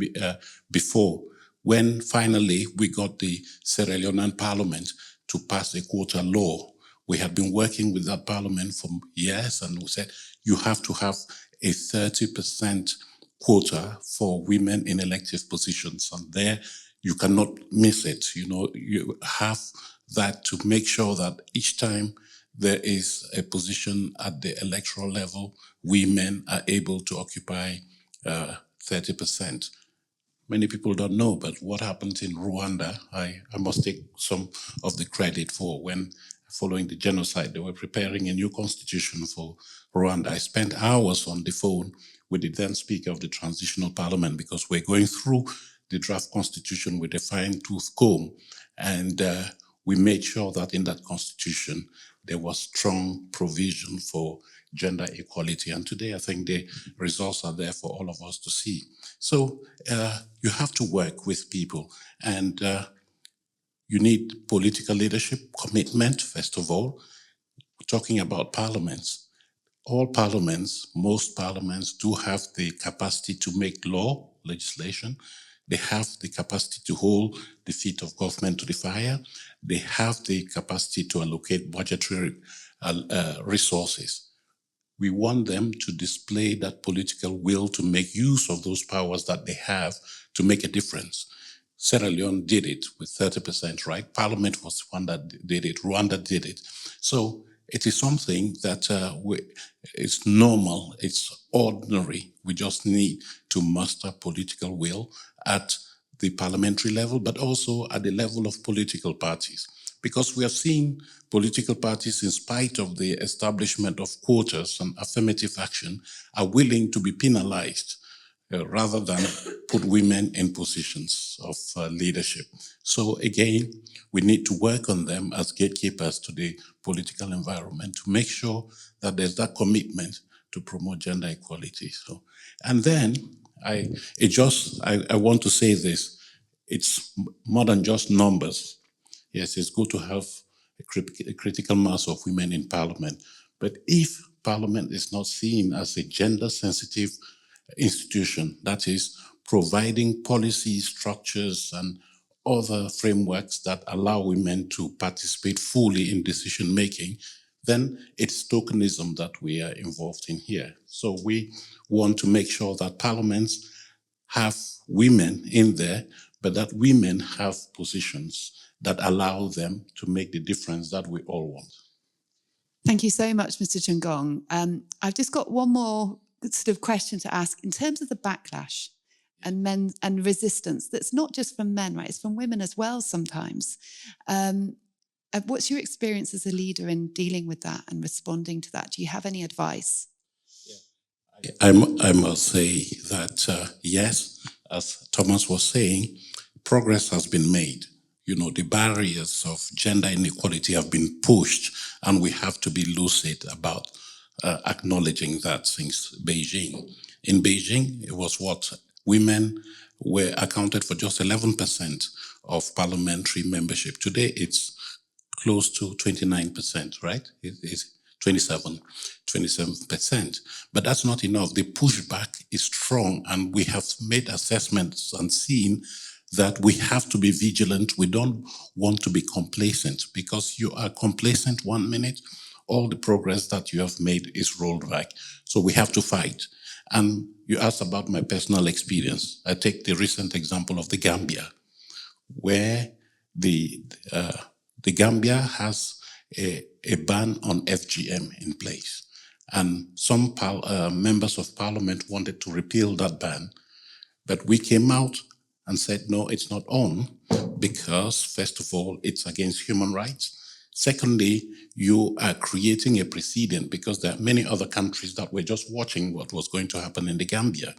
before, when finally we got the Sierra Leonean Parliament to pass a quota law. We had been working with that Parliament for years, and we said, you have to have a 30% quota for women in elective positions. And there, you cannot miss it. You know, you have that to make sure that each time there is a position at the electoral level, women are able to occupy 30%. Many people don't know, but what happened in Rwanda, I must take some of the credit for. When, following the genocide, they were preparing a new constitution for Rwanda. I spent hours on the phone with the then Speaker of the Transitional Parliament, because we're going through the draft constitution with a fine-tooth comb. And we made sure that in that constitution, there was strong provision for gender equality. And today, I think the results are there for all of us to see. So you have to work with people, and you need political leadership, commitment, first of all. We're talking about parliaments. All parliaments, most parliaments do have the capacity to make law, legislation. They have the capacity to hold the feet of government to the fire. They have the capacity to allocate budgetary resources. We want them to display that political will to make use of those powers that they have to make a difference. Sierra Leone did it with 30%, right? Parliament was the one that did it. Rwanda did it. So it is something that it's normal, it's ordinary. We just need to muster political will at the parliamentary level, but also at the level of political parties. Because we have seen political parties, in spite of the establishment of quotas and affirmative action, are willing to be penalized rather than put women in positions of leadership. So again, we need to work on them as gatekeepers to the political environment to make sure that there's that commitment to promote gender equality. So, and then I want to say this, it's more than just numbers. Yes, it's good to have a critical mass of women in parliament, but if parliament is not seen as a gender-sensitive institution, that is, providing policy structures and other frameworks that allow women to participate fully in decision-making, then it's tokenism that we are involved in here. So we want to make sure that parliaments have women in there, but that women have positions that allow them to make the difference that we all want. Thank you so much, Mr. Chungong. I've just got one more sort of question to ask in terms of the backlash and men and resistance. That's not just from men, right? It's from women as well sometimes. What's your experience as a leader in dealing with that and responding to that? Do you have any advice? I must say that yes, as Thomas was saying, progress has been made. You know, the barriers of gender inequality have been pushed, and we have to be lucid about acknowledging that since Beijing. In Beijing, it was what women were accounted for just 11% of parliamentary membership. Today, it's close to 29%, right? It's 27%. But that's not enough. The pushback is strong, and we have made assessments and seen that we have to be vigilant. We don't want to be complacent, because you are complacent 1 minute, all the progress that you have made is rolled back. So we have to fight. And you asked about my personal experience. I take the recent example of the Gambia, where the Gambia has a ban on FGM in place. And some members of parliament wanted to repeal that ban, but we came out and said, no, it's not on, because first of all, it's against human rights. Secondly, you are creating a precedent, because there are many other countries that were just watching what was going to happen in the Gambia.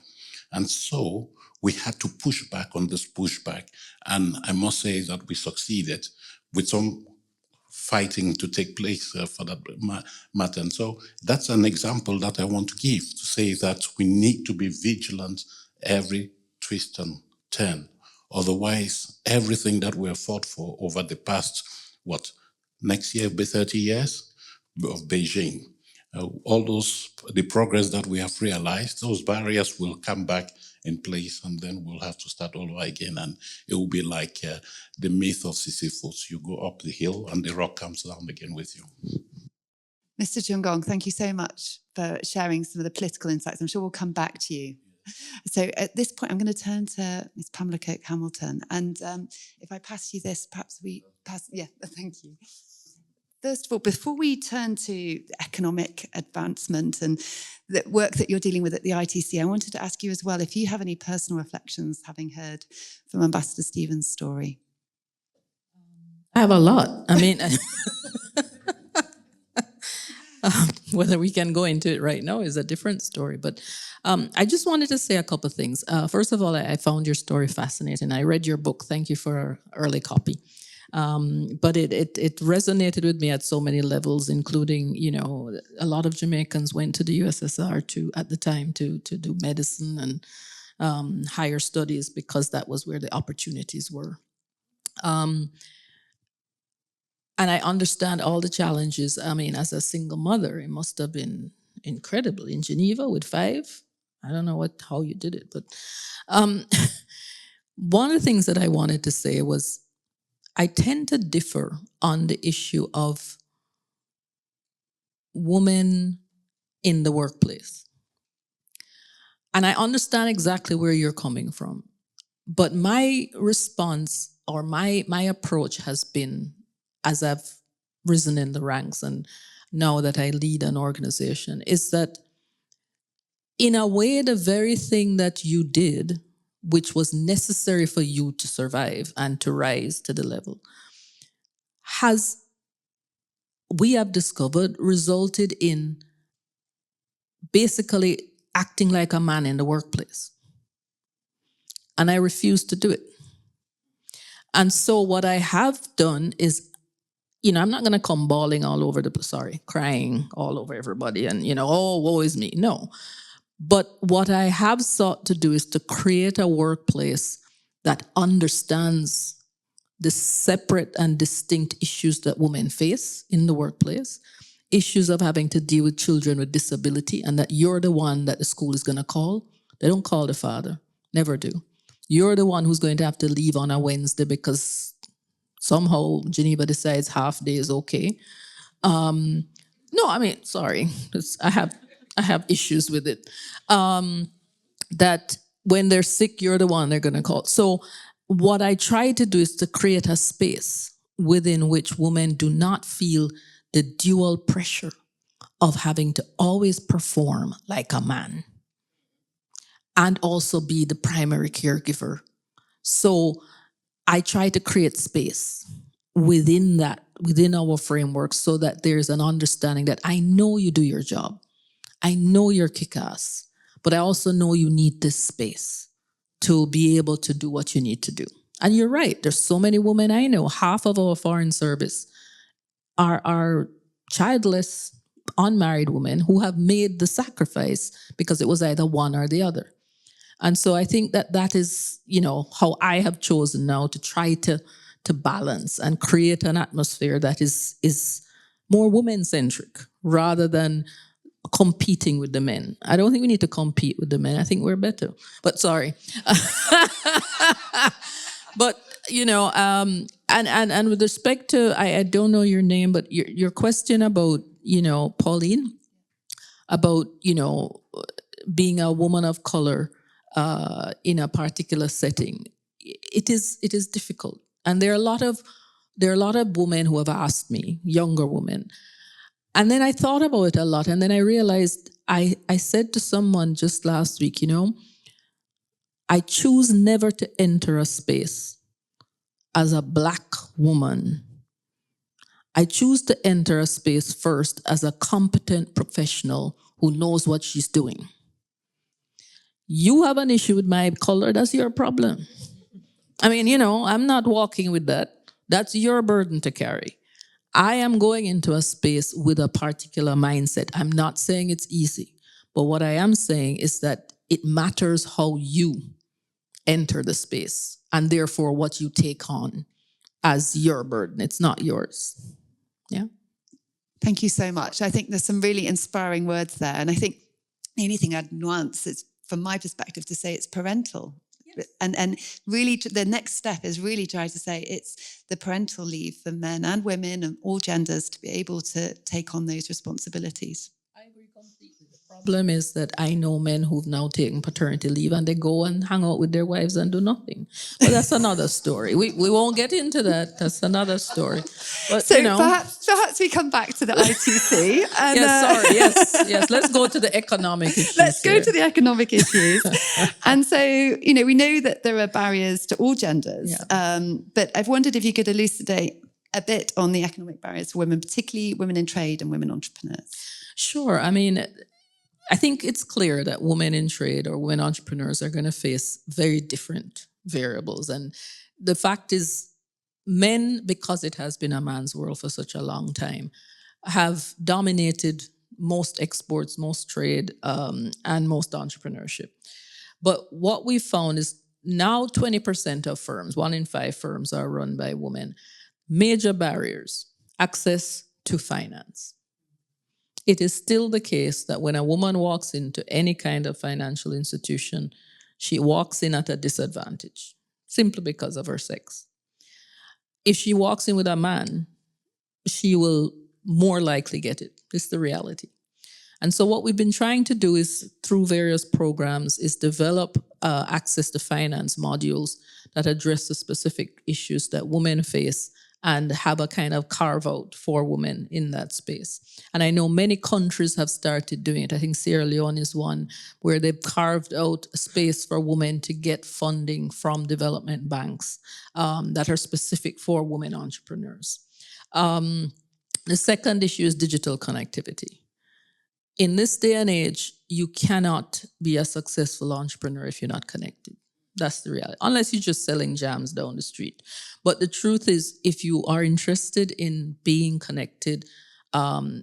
And so we had to push back on this pushback. And I must say that we succeeded with some fighting to take place for that matter. And so that's an example that I want to give, to say that we need to be vigilant every twist and turn. Otherwise, everything that we have fought for over the past, next year will be 30 years of Beijing. All the progress that we have realized, those barriers will come back in place, and then we'll have to start all over again. And it will be like the myth of Sisyphus. You go up the hill and the rock comes down again with you. Mr. Chungong, thank you so much for sharing some of the political insights. I'm sure we'll come back to you. So at this point, I'm going to turn to Ms. Pamela Kirk-Hamilton. And if I pass you this, perhaps we pass, yeah, thank you. First of all, before we turn to economic advancement and the work that you're dealing with at the ITC, I wanted to ask you as well if you have any personal reflections having heard from Ambassador Stevens' story. I have a lot. I mean, whether we can go into it right now is a different story. But I just wanted to say a couple of things. First of all, I found your story fascinating. I read your book. Thank you for an early copy. But it resonated with me at so many levels, including, a lot of Jamaicans went to the USSR at the time to do medicine and higher studies because that was where the opportunities were. And I understand all the challenges. I mean, as a single mother, it must have been incredible in Geneva with 5. I don't know how you did it, but one of the things that I wanted to say was I tend to differ on the issue of women in the workplace. And I understand exactly where you're coming from. But my response or my approach has been, as I've risen in the ranks and now that I lead an organization, is that in a way, the very thing that you did, which was necessary for you to survive and to rise to the level, we have discovered, resulted in basically acting like a man in the workplace. And I refuse to do it. And so what I have done is, I'm not going to come bawling all over crying all over everybody and, oh, woe is me. No. But what I have sought to do is to create a workplace that understands the separate and distinct issues that women face in the workplace, issues of having to deal with children with disability, and that you're the one that the school is going to call. They don't call the father, never do. You're the one who's going to have to leave on a Wednesday because somehow Geneva decides half day is okay. No, I mean, sorry, I have issues with it. That when they're sick, you're the one they're going to call. So what I try to do is to create a space within which women do not feel the dual pressure of having to always perform like a man and also be the primary caregiver. So I try to create space within our framework, so that there's an understanding that I know you do your job. I know you're kick-ass, but I also know you need this space to be able to do what you need to do. And you're right, there's so many women I know, half of our foreign service are childless, unmarried women who have made the sacrifice because it was either one or the other. And so I think that is, how I have chosen now to try to balance and create an atmosphere that is more women-centric rather than competing with the men. I don't think we need to compete with the men. I think we're better. But sorry. But, and with respect to, I don't know your name, but your question about, Pauline, about, being a woman of color in a particular setting, it is difficult. And there are a lot of women who have asked me, younger women. And then I thought about it a lot, and then I realized, I said to someone just last week, I choose never to enter a space as a Black woman. I choose to enter a space first as a competent professional who knows what she's doing. You have an issue with my color, that's your problem. I mean, I'm not walking with that. That's your burden to carry. I am going into a space with a particular mindset. I'm not saying it's easy, but what I am saying is that it matters how you enter the space and therefore what you take on as your burden. It's not yours. Yeah. Thank you so much. I think there's some really inspiring words there. And I think the only thing I'd nuance is, from my perspective, to say it's parental. Yes. And really the next step is really trying to say it's the parental leave for men and women and all genders to be able to take on those responsibilities. I agree completely. The problem is that I know men who've now taken paternity leave and they go and hang out with their wives and do nothing. But that's another story. We won't get into that. That's another story. But, so perhaps we come back to the ITC. And, Yes. Let's go to the economic issues. Let's go to the economic issues. And so, we know that there are barriers to all genders. Yeah. But I've wondered if you could elucidate a bit on the economic barriers for women, particularly women in trade and women entrepreneurs. Sure. I mean, I think it's clear that women in trade or women entrepreneurs are going to face very different variables. And the fact is, men, because it has been a man's world for such a long time, have dominated most exports, most trade, and most entrepreneurship. But what we found is now 20% of firms, 1 in 5 firms, are run by women. Major barriers: access to finance. It is still the case that when a woman walks into any kind of financial institution, she walks in at a disadvantage, simply because of her sex. If she walks in with a man, she will more likely get it. It's the reality. And so what we've been trying to do is, through various programs, is develop access to finance modules that address the specific issues that women face and have a kind of carve out for women in that space. And I know many countries have started doing it. I think Sierra Leone is one where they've carved out a space for women to get funding from development banks that are specific for women entrepreneurs. The second issue is digital connectivity. In this day and age, you cannot be a successful entrepreneur if you're not connected. That's the reality, unless you're just selling jams down the street. But the truth is, if you are interested in being connected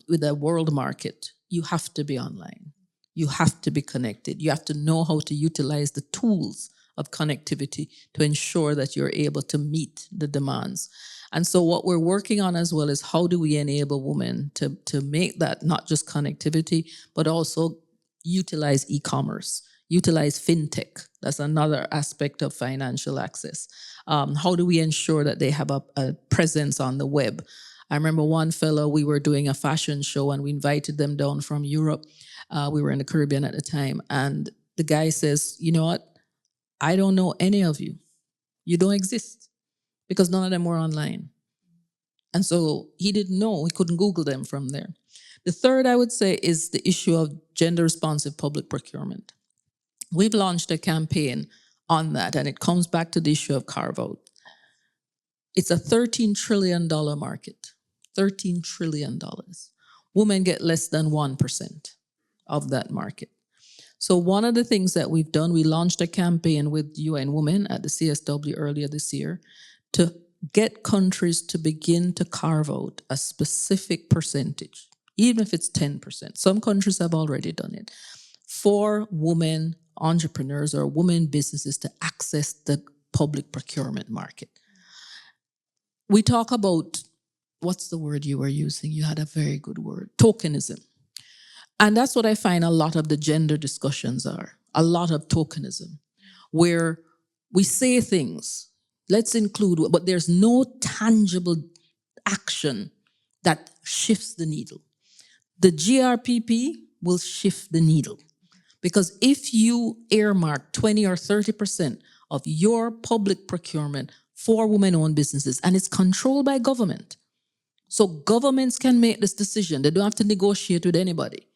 with a world market, you have to be online. You have to be connected. You have to know how to utilize the tools of connectivity to ensure that you're able to meet the demands. And so what we're working on as well is how do we enable women to make that not just connectivity, but also utilize e-commerce, utilize fintech. That's another aspect of financial access. How do we ensure that they have a presence on the web? I remember one fellow, we were doing a fashion show and we invited them down from Europe. We were in the Caribbean at the time. And the guy says, you know what? I don't know any of you. You don't exist. Because none of them were online. And so he didn't know, he couldn't Google them from there. The third, I would say, is the issue of gender-responsive public procurement. We've launched a campaign on that, and it comes back to the issue of carve-out. It's a $13 trillion market, $13 trillion. Women get less than 1% of that market. So one of the things that we've done, we launched a campaign with UN Women at the CSW earlier this year to get countries to begin to carve out a specific percentage, even if it's 10%. Some countries have already done it, for women entrepreneurs or women businesses to access the public procurement market. We talk about, what's the word you were using? You had a very good word, tokenism. And that's what I find a lot of the gender discussions are, a lot of tokenism, where we say things, let's include, but there's no tangible action that shifts the needle. The GRPP will shift the needle. Because if you earmark 20 or 30% of your public procurement for women-owned businesses, and it's controlled by government, so governments can make this decision. They don't have to negotiate with anybody.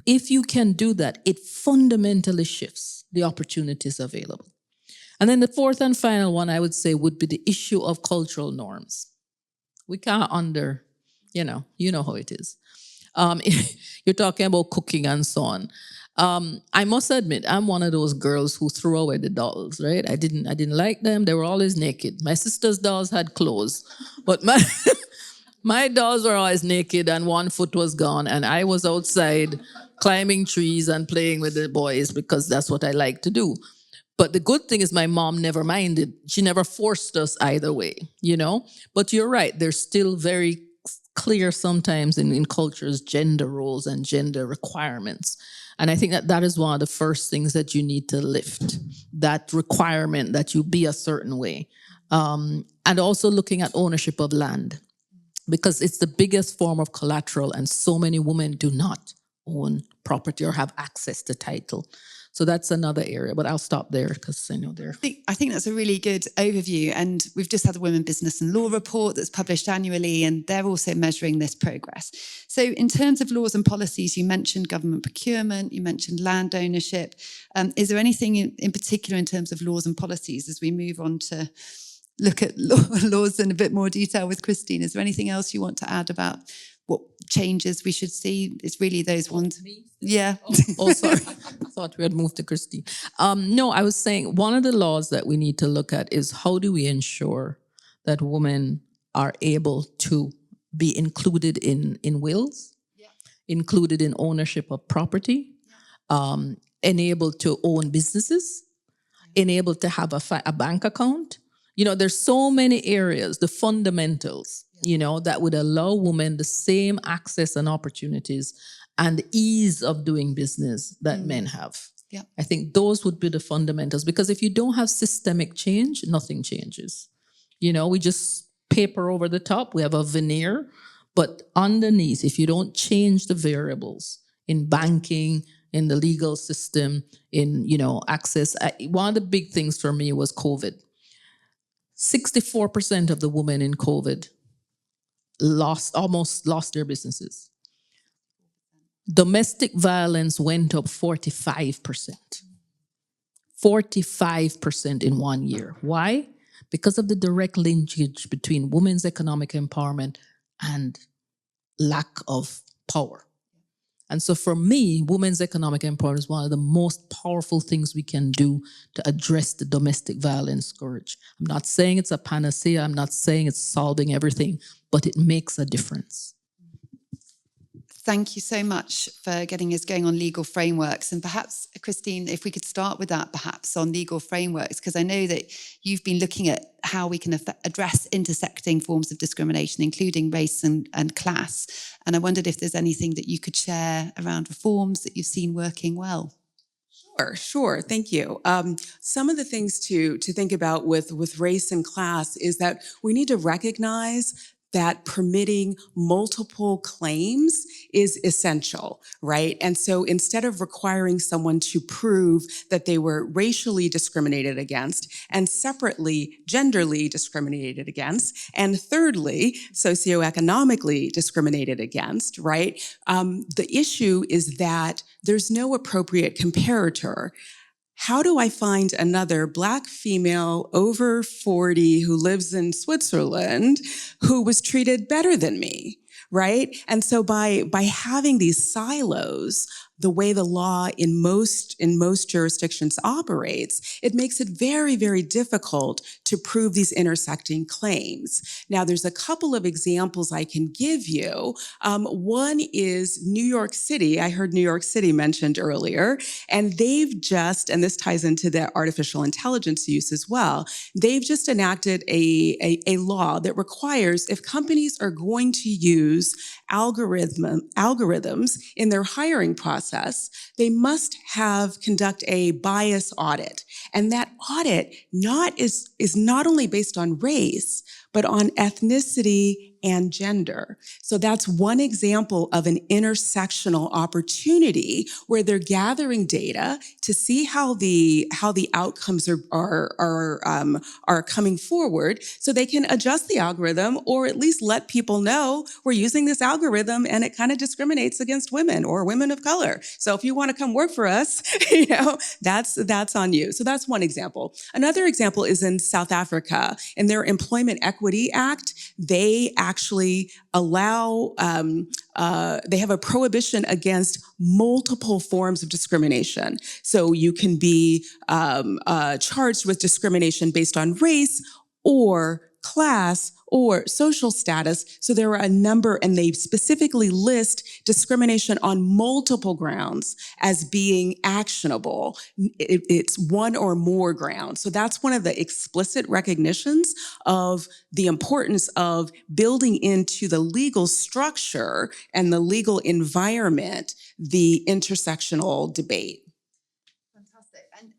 If you can do that, it fundamentally shifts the opportunities available. And then the fourth and final one, I would say, would be the issue of cultural norms. We can't you know how it is. You're talking about cooking and so on. I must admit, I'm one of those girls who threw away the dolls, right? I didn't like them. They were always naked. My sister's dolls had clothes, but my dolls were always naked and one foot was gone. And I was outside climbing trees and playing with the boys because that's what I like to do. But the good thing is my mom never minded. She never forced us either way, you know? But you're right, there's still very clear sometimes in cultures, gender roles and gender requirements. And I think that is one of the first things that you need to lift, that requirement that you be a certain way. And also looking at ownership of land, because it's the biggest form of collateral and so many women do not own property or have access to title. So that's another area, but I'll stop there because I know they're... I think that's a really good overview. And we've just had the Women Business and Law report that's published annually, and they're also measuring this progress. So in terms of laws and policies, you mentioned government procurement, you mentioned land ownership. Is there anything in particular in terms of laws and policies as we move on to look at laws in a bit more detail with Christine? Is there anything else you want to add about what changes we should see? It's really those ones. Yeah. Oh, sorry. I thought we had moved to Christine. No, I was saying one of the laws that we need to look at is how do we ensure that women are able to be included in wills, included in ownership of property, enabled to own businesses, enabled to have a bank account. You know, there's so many areas, the fundamentals, you know, that would allow women the same access and opportunities and ease of doing business that men have. Yeah. I think those would be the fundamentals, because if you don't have systemic change, nothing changes. You know, we just paper over the top, we have a veneer, but underneath, if you don't change the variables in banking, in the legal system, in, you know, access. One of the big things for me was COVID. 64% of the women in COVID almost lost their businesses. Domestic violence went up 45%. 45% in 1 year. Why? Because of the direct linkage between women's economic empowerment and lack of power. And so for me, women's economic empowerment is one of the most powerful things we can do to address the domestic violence scourge. I'm not saying it's a panacea, I'm not saying it's solving everything, but it makes a difference. Thank you so much for getting us going on legal frameworks. And perhaps, Christine, if we could start with that, perhaps on legal frameworks, because I know that you've been looking at how we can address intersecting forms of discrimination, including race and class. And I wondered if there's anything that you could share around reforms that you've seen working well. Sure. Thank you. Some of the things to think about with race and class is that we need to recognize that permitting multiple claims is essential, right? And so instead of requiring someone to prove that they were racially discriminated against, and separately genderly discriminated against, and thirdly, socioeconomically discriminated against, right? The issue is that there's no appropriate comparator. How do I find another Black female over 40 who lives in Switzerland who was treated better than me, right? And so by having these silos, the way the law in most jurisdictions operates, it makes it very, very difficult to prove these intersecting claims. Now, there's a couple of examples I can give you. One is New York City. I heard New York City mentioned earlier, and they've just, and this ties into the artificial intelligence use as well, they've just enacted a law that requires, if companies are going to use algorithms in their hiring process, they must conduct a bias audit. And that audit is not only based on race, but on ethnicity and gender. So that's one example of an intersectional opportunity where they're gathering data to see how the outcomes are coming forward, so they can adjust the algorithm, or at least let people know we're using this algorithm and it kind of discriminates against women or women of color. So if you want to come work for us, you know, that's on you. So that's one example. Another example is in South Africa. In their Employment Equity Act, they actually allow, they have a prohibition against multiple forms of discrimination. So you can be charged with discrimination based on race or class or social status. So there are a number, and they specifically list discrimination on multiple grounds as being actionable. It's one or more grounds. So that's one of the explicit recognitions of the importance of building into the legal structure and the legal environment the intersectional debate. Fantastic. And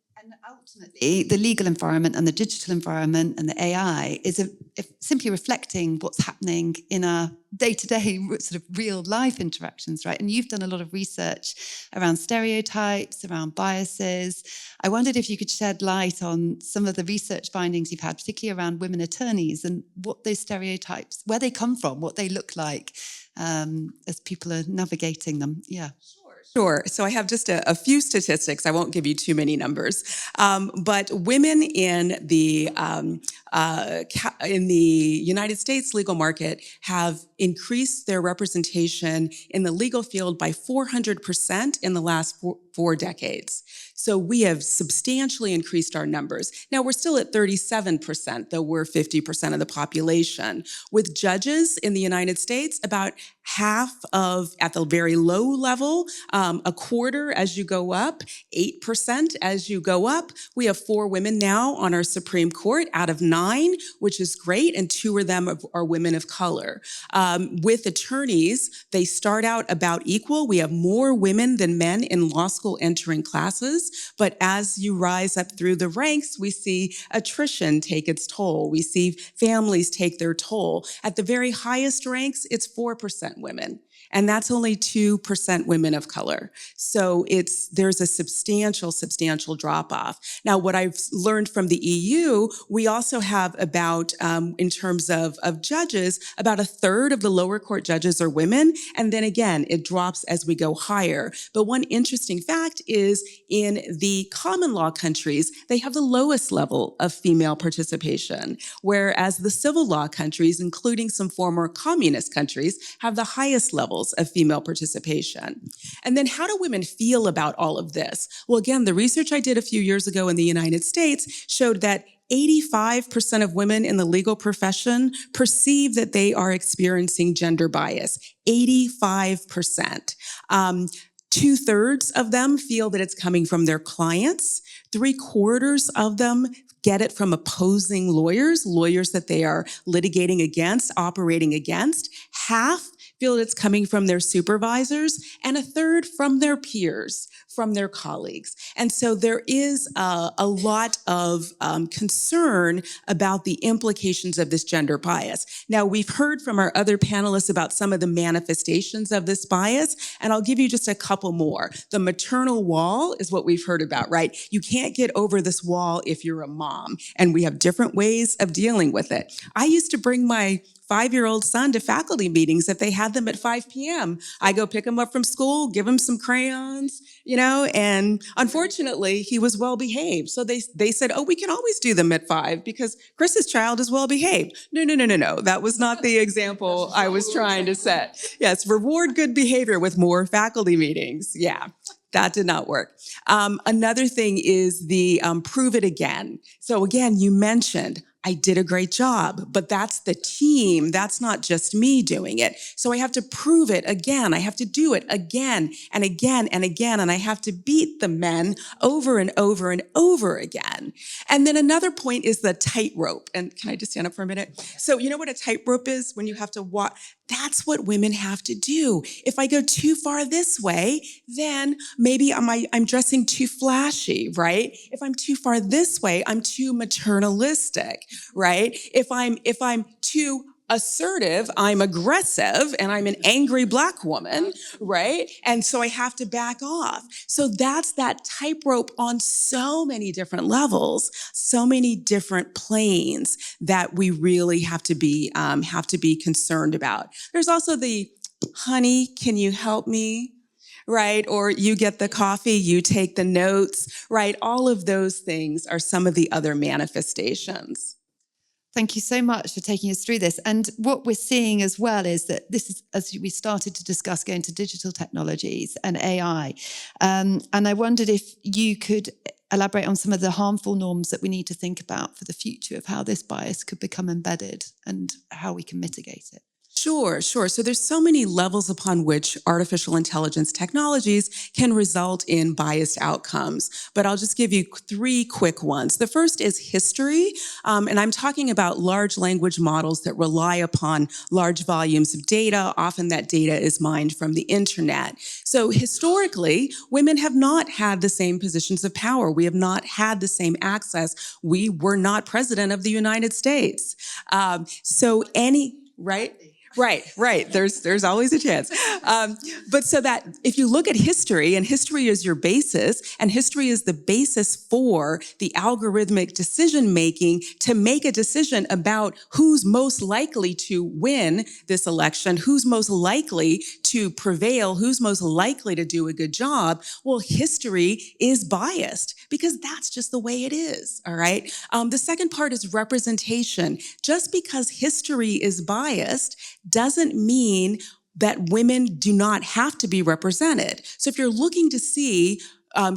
ultimately, the legal environment and the digital environment and the AI is simply reflecting what's happening in our day-to-day sort of real life interactions, right? And you've done a lot of research around stereotypes, around biases. I wondered if you could shed light on some of the research findings you've had, particularly around women attorneys, and what those stereotypes, where they come from, what they look like as people are navigating them. Yeah. Sure. So I have just a few statistics. I won't give you too many numbers, but women in the United States legal market have increased their representation in the legal field by 400% in the last four decades. So we have substantially increased our numbers. Now we're still at 37%, though we're 50% of the population. With judges in the United States, about half of, at the very low level, a quarter as you go up, 8% as you go up. We have 4 women now on our Supreme Court out of 9, which is great, and 2 of them are women of color. With attorneys, they start out about equal. We have more women than men in law school entering classes, but as you rise up through the ranks, we see attrition take its toll. We see families take their toll. At the very highest ranks, it's 4% women. And that's only 2% women of color. So there's a substantial drop-off. Now, what I've learned from the EU, we also have about, in terms of judges, about 1/3 of the lower court judges are women. And then again, it drops as we go higher. But one interesting fact is in the common law countries, they have the lowest level of female participation, whereas the civil law countries, including some former communist countries, have the highest levels of female participation. And then how do women feel about all of this? Well, again, the research I did a few years ago in the United States showed that 85% of women in the legal profession perceive that they are experiencing gender bias. 85%. 2/3 of them feel that it's coming from their clients. 3/4 of them get it from opposing lawyers that they are litigating against, operating against. Half feel it's coming from their supervisors, and 1/3 from their peers, from their colleagues. And so there is a lot of concern about the implications of this gender bias. Now, we've heard from our other panelists about some of the manifestations of this bias, and I'll give you just a couple more. The maternal wall is what we've heard about, right? You can't get over this wall if you're a mom, and we have different ways of dealing with it. I used to bring my 5-year-old son to faculty meetings if they had them at 5 p.m. I go pick him up from school, give him some crayons, and unfortunately, he was well behaved. So they said, oh, we can always do them at 5 because Chris's child is well behaved. No. That was not the example I was trying to set. Yes, reward good behavior with more faculty meetings. Yeah. That did not work. Another thing is the prove it again. So again, you mentioned, I did a great job, but that's the team. That's not just me doing it. So I have to prove it again. I have to do it again and again and again. And I have to beat the men over and over and over again. And then another point is the tightrope. And can I just stand up for a minute? So you know what a tightrope is? When you have to walk, that's what women have to do. If I go too far this way, then maybe I'm dressing too flashy, right? If I'm too far this way, I'm too maternalistic, right? If I'm too assertive, I'm aggressive, and I'm an angry Black woman, right? And so I have to back off. So that's that tightrope on so many different levels, so many different planes that we really have to be concerned about. There's also the, honey, can you help me? Right? Or you get the coffee, you take the notes, right? All of those things are some of the other manifestations. Thank you so much for taking us through this. And what we're seeing as well is that this is, as we started to discuss, going to digital technologies and AI. And I wondered if you could elaborate on some of the harmful norms that we need to think about for the future of how this bias could become embedded and how we can mitigate it. Sure. So there's so many levels upon which artificial intelligence technologies can result in biased outcomes, but I'll just give you 3 quick ones. The first is history, and I'm talking about large language models that rely upon large volumes of data. Often that data is mined from the internet. So historically, women have not had the same positions of power. We have not had the same access. We were not president of the United States. Right. There's always a chance. But so that if you look at history, and history is your basis, and history is the basis for the algorithmic decision-making to make a decision about who's most likely to win this election, who's most likely to prevail, who's most likely to do a good job, well, history is biased because that's just the way it is, all right? The second part is representation. Just because history is biased doesn't mean that women do not have to be represented. So if you're looking to see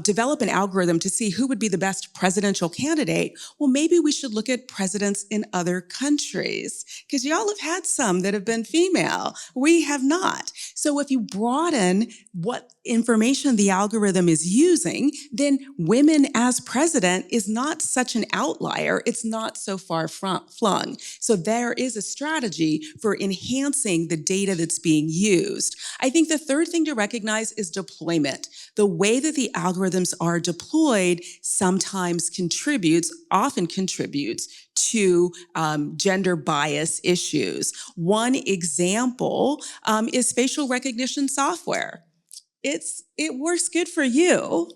develop an algorithm to see who would be the best presidential candidate, well, maybe we should look at presidents in other countries, because y'all have had some that have been female. We have not. So if you broaden what information the algorithm is using, then women as president is not such an outlier. It's not so far flung. So there is a strategy for enhancing the data that's being used. I think the third thing to recognize is deployment. The way that the algorithms are deployed sometimes often contributes to gender bias issues. One example is facial recognition software. It works good for you,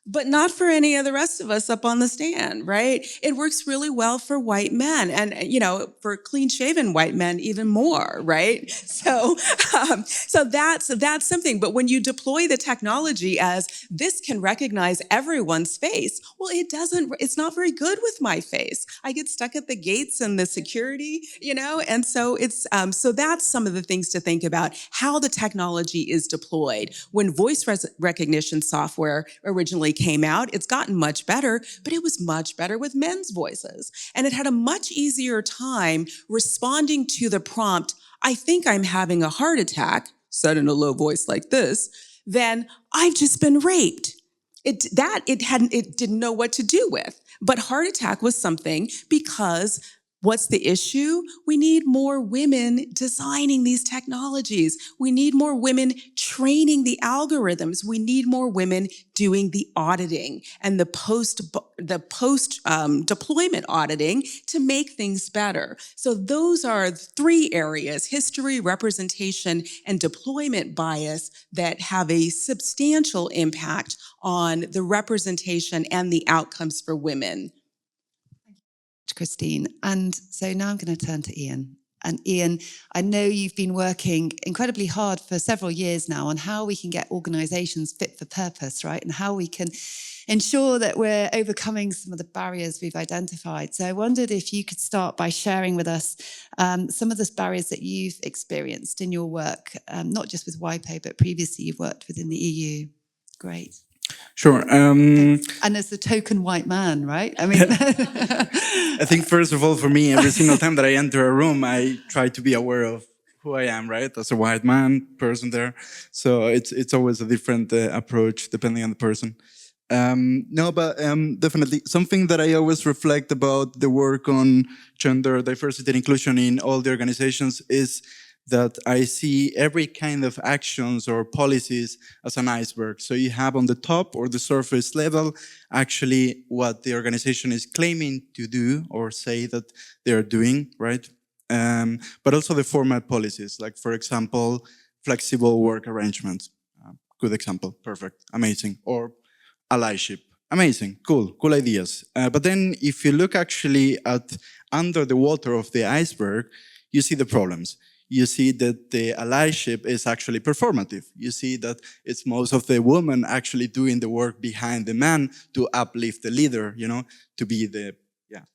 but not for any of the rest of us up on the stand, right? It works really well for white men, and for clean-shaven white men even more, right? So that's something. But when you deploy the technology as this can recognize everyone's face, well, it's not very good with my face. I get stuck at the gates and the security, and so so that's some of the things to think about, how the technology is deployed. When voice recognition software originally came out, it's gotten much better, but it was much better with men's voices. And it had a much easier time responding to the prompt, "I think I'm having a heart attack," said in a low voice like this, than "I've just been raped." It didn't know what to do with. But heart attack was something, because what's the issue? We need more women designing these technologies. We need more women training the algorithms. We need more women doing the auditing and the post deployment auditing to make things better. So those are 3 areas: history, representation, and deployment bias, that have a substantial impact on the representation and the outcomes for women. Christine. And so now I'm going to turn to Ian. And Ian, I know you've been working incredibly hard for several years now on how we can get organisations fit for purpose, right? And how we can ensure that we're overcoming some of the barriers we've identified. So I wondered if you could start by sharing with us some of the barriers that you've experienced in your work, not just with WIPO, but previously you've worked within the EU. Great. Sure. And as the token white man, right? I mean, I think first of all, for me, every single time that I enter a room, I try to be aware of who I am, right? As a white man person there. So it's always a different approach depending on the person. Definitely something that I always reflect about the work on gender diversity and inclusion in all the organizations is that I see every kind of actions or policies as an iceberg. So you have on the top or the surface level, actually what the organization is claiming to do or say that they're doing, right? But also the format policies, like for example, flexible work arrangements. Good example, perfect, amazing. Or allyship, amazing, cool ideas. But then if you look actually at under the water of the iceberg, you see the problems. You see that the allyship is actually performative. You see that it's most of the women actually doing the work behind the man to uplift the leader, to be the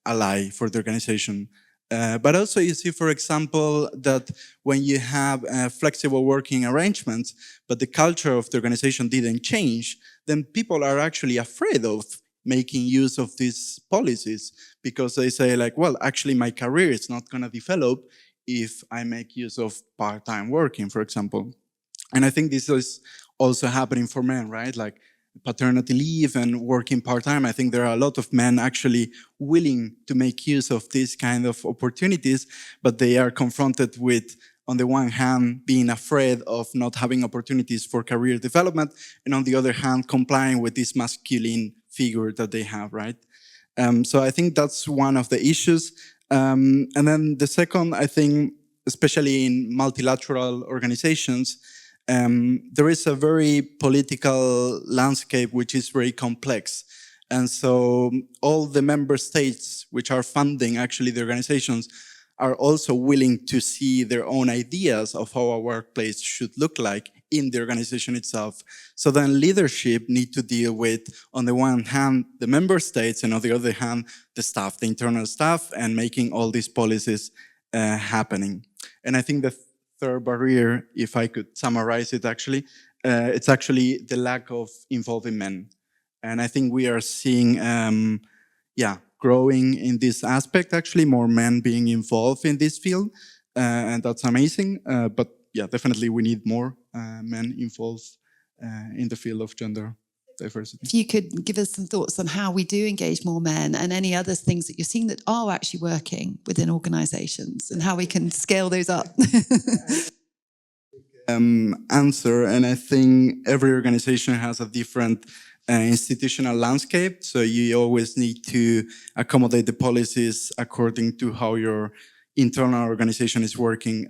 ally for the organization. But also you see, for example, that when you have flexible working arrangements, but the culture of the organization didn't change, then people are actually afraid of making use of these policies because they say like, well, actually my career is not going to develop if I make use of part-time working, for example. And I think this is also happening for men, right? Like paternity leave and working part-time. I think there are a lot of men actually willing to make use of these kind of opportunities, but they are confronted with, on the one hand, being afraid of not having opportunities for career development, and on the other hand, complying with this masculine figure that they have, right? So I think that's one of the issues. And then the second, I think, especially in multilateral organizations, there is a very political landscape which is very complex. And so all the member states which are funding actually the organizations are also willing to see their own ideas of how a workplace should look like in the organization itself. So then leadership need to deal with, on the one hand, the member states, and on the other hand, the staff, the internal staff, and making all these policies happening. And I think the third barrier, if I could summarize it actually, it's actually the lack of involving men. And I think we are seeing, growing in this aspect, actually, more men being involved in this field. And that's amazing. But yeah, definitely we need more men involved in the field of gender diversity. If you could give us some thoughts on how we do engage more men and any other things that you're seeing that are actually working within organizations and how we can scale those up. Answer, and I think every organization has a different institutional landscape, so you always need to accommodate the policies according to how your internal organization is working.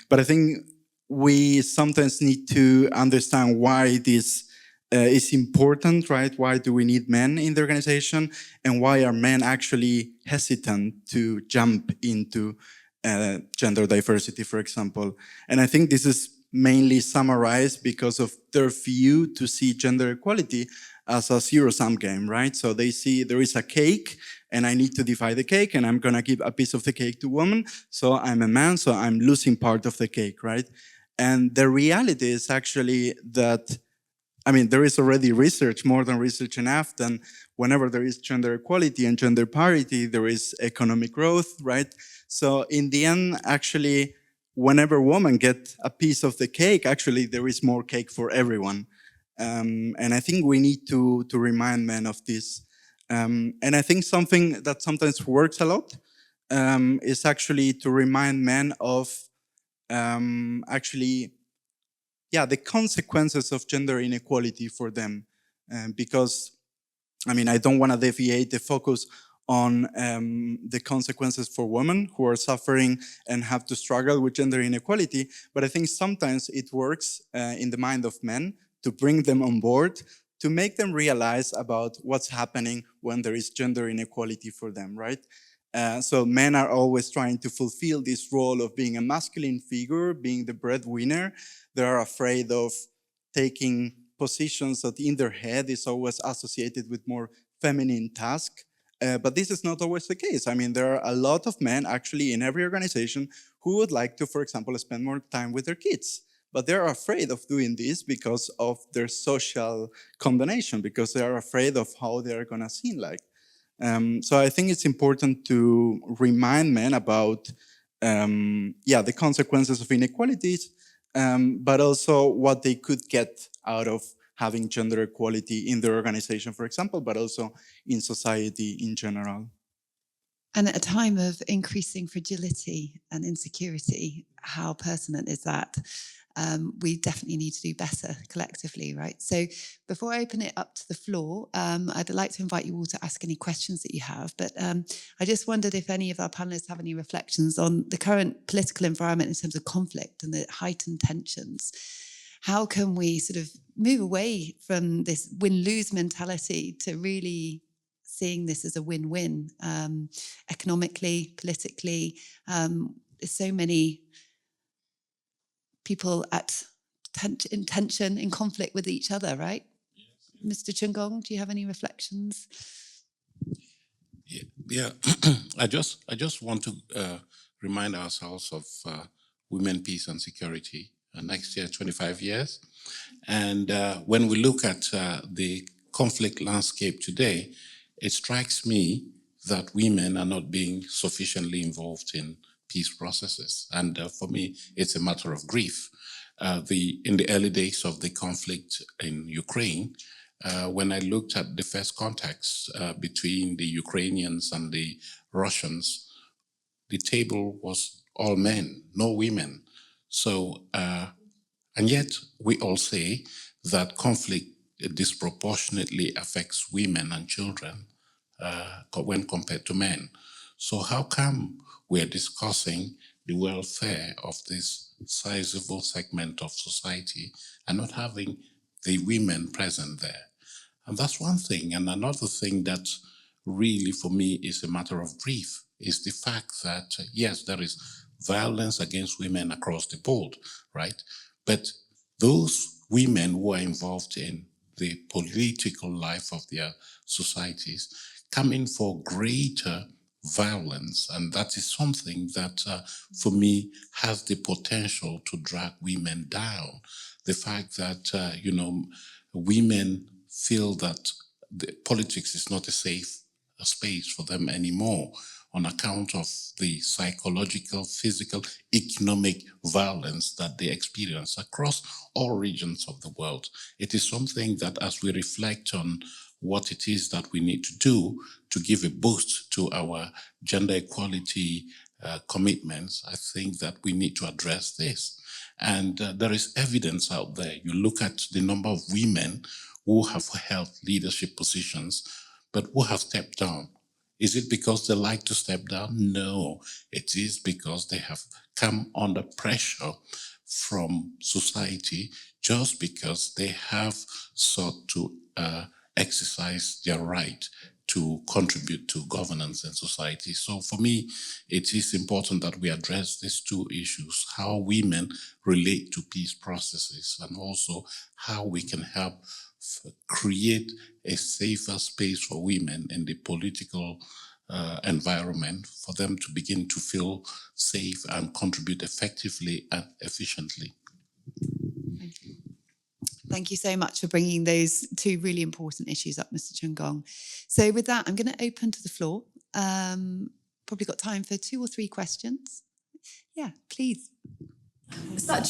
But I think we sometimes need to understand why this is important, right? Why do we need men in the organization, and why are men actually hesitant to jump into gender diversity, for example? And I think this is mainly summarized because of their view to see gender equality as a zero-sum game, right? So they see there is a cake and I need to divide the cake and I'm gonna give a piece of the cake to women. So I'm a man, so I'm losing part of the cake, right? And the reality is actually that, I mean, there is already research, more than research enough, then whenever there is gender equality and gender parity, there is economic growth, right? So in the end, actually, whenever women get a piece of the cake, actually there is more cake for everyone. And I think we need to remind men of this. And I think something that sometimes works a lot is actually to remind men of the consequences of gender inequality for them. Because, I mean, I don't want to deviate the focus on the consequences for women who are suffering and have to struggle with gender inequality. But I think sometimes it works in the mind of men to bring them on board, to make them realize about what's happening when there is gender inequality for them, right? So men are always trying to fulfill this role of being a masculine figure, being the breadwinner. They are afraid of taking positions that in their head is always associated with more feminine tasks. But this is not always the case. I mean, there are a lot of men actually in every organization who would like to, for example, spend more time with their kids. But they're afraid of doing this because of their social condemnation, because they are afraid of how they're going to seem like. So I think it's important to remind men about the consequences of inequalities, but also what they could get out of having gender equality in their organization, for example, but also in society in general. And at a time of increasing fragility and insecurity, how pertinent is that? We definitely need to do better collectively, right? So before I open it up to the floor, I'd like to invite you all to ask any questions that you have. But I just wondered if any of our panelists have any reflections on the current political environment in terms of conflict and the heightened tensions. How can we sort of move away from this win-lose mentality to really seeing this as a win-win, economically, politically? There's so many people in tension, in conflict with each other, right? Yes. Mr. Chungong, do you have any reflections? Yeah. I just want to remind ourselves of women, peace and security. Next year, 25 years. And when we look at the conflict landscape today, it strikes me that women are not being sufficiently involved in peace processes. And for me, it's a matter of grief. In the early days of the conflict in Ukraine, when I looked at the first context between the Ukrainians and the Russians, the table was all men, no women. So, and yet we all say that conflict disproportionately affects women and children when compared to men. So how come we're discussing the welfare of this sizable segment of society and not having the women present there? And that's one thing. And another thing that really for me is a matter of grief is the fact that, yes, there is violence against women across the board, right? But those women who are involved in the political life of their societies come in for greater violence. And that is something that, for me, has the potential to drag women down. The fact that, women feel that the politics is not a safe space for them anymore on account of the psychological, physical, economic violence that they experience across all regions of the world. It is something that, as we reflect on what it is that we need to do to give a boost to our gender equality commitments, I think that we need to address this. And there is evidence out there. You look at the number of women who have held leadership positions, but who have stepped down. Is it because they like to step down? No, it is because they have come under pressure from society just because they have sought to exercise their right to contribute to governance in society. So for me, it is important that we address these two issues, how women relate to peace processes and also how we can help create a safer space for women in the political environment for them to begin to feel safe and contribute effectively and efficiently. Thank you so much for bringing those two really important issues up, Mr. Chungong. So with that, I'm going to open to the floor. Probably got time for 2 or 3 questions. Yeah, please.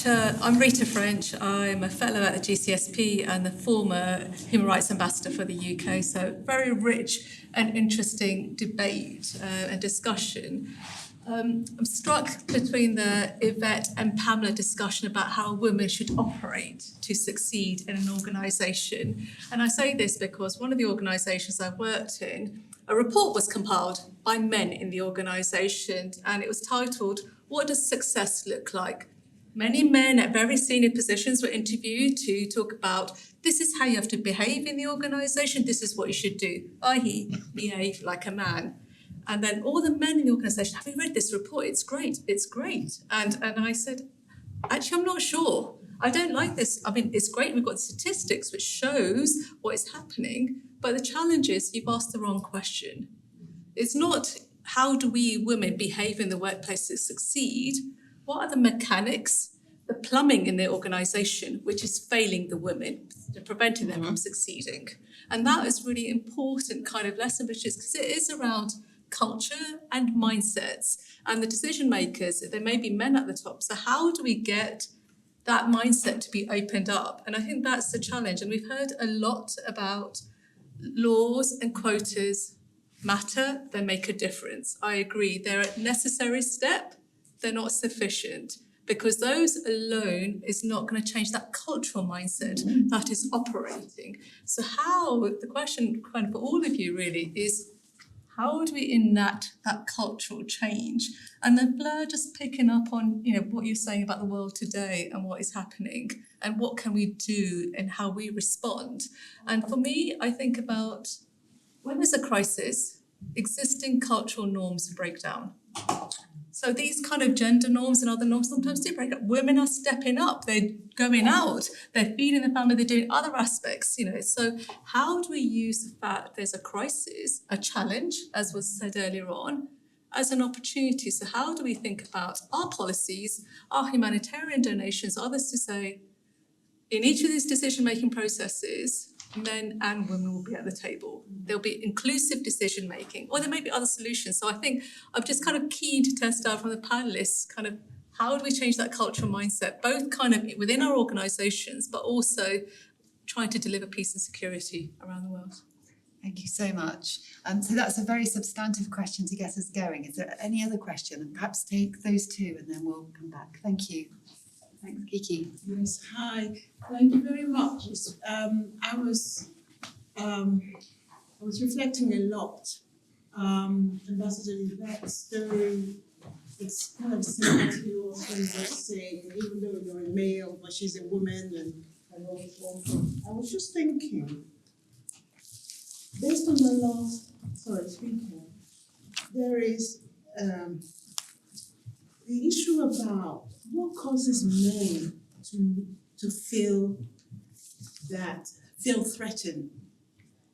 I'm Rita French. I'm a fellow at the GCSP and the former Human Rights Ambassador for the UK. So very rich and interesting debate and discussion. I'm struck between the Yvette and Pamela discussion about how women should operate to succeed in an organisation. And I say this because one of the organisations I worked in, a report was compiled by men in the organisation, and it was titled, "What Does Success Look Like?" Many men at very senior positions were interviewed to talk about, this is how you have to behave in the organisation, this is what you should do, i.e. behave like a man. And then all the men in the organisation, have you read this report? It's great, it's great. And I said, actually, I'm not sure. I don't like this. I mean, it's great, we've got statistics which shows what is happening, but the challenge is you've asked the wrong question. It's not how do we women behave in the workplace to succeed? What are the mechanics, the plumbing in the organisation, which is failing the women, preventing them from succeeding? And that is really important kind of lesson, because it is around culture and mindsets. And the decision makers, there may be men at the top. So how do we get that mindset to be opened up? And I think that's the challenge. And we've heard a lot about laws and quotas matter, they make a difference. I agree, they're a necessary step. They're not sufficient, because those alone is not going to change that cultural mindset that is operating. So the question kind of for all of you really is, how do we enact that cultural change? And then Blair, just picking up on what you're saying about the world today and what is happening and what can we do and how we respond. And for me, I think about when there's a crisis, existing cultural norms break down. So these kind of gender norms and other norms sometimes do break up. Women are stepping up, they're going out, they're feeding the family, they're doing other aspects, So how do we use the fact there's a crisis, a challenge, as was said earlier on, as an opportunity? So how do we think about our policies, our humanitarian donations, others to say, in each of these decision-making processes, men and women will be at the table. There'll be inclusive decision-making, or there may be other solutions. So I think I'm just kind of keen to test out from the panelists, kind of how do we change that cultural mindset, both kind of within our organisations, but also trying to deliver peace and security around the world. Thank you so much. So that's a very substantive question to get us going. Is there any other question? And perhaps take those 2 and then we'll come back. Thank you. Thanks, Kiki. Yes, hi. Thank you very much. I was reflecting a lot. Ambassador Yvette's story, it's kind of similar to what you were saying, even though you're a male, but she's a woman and all that. I was just thinking, based on the last speaker, there is the issue about what causes men to feel threatened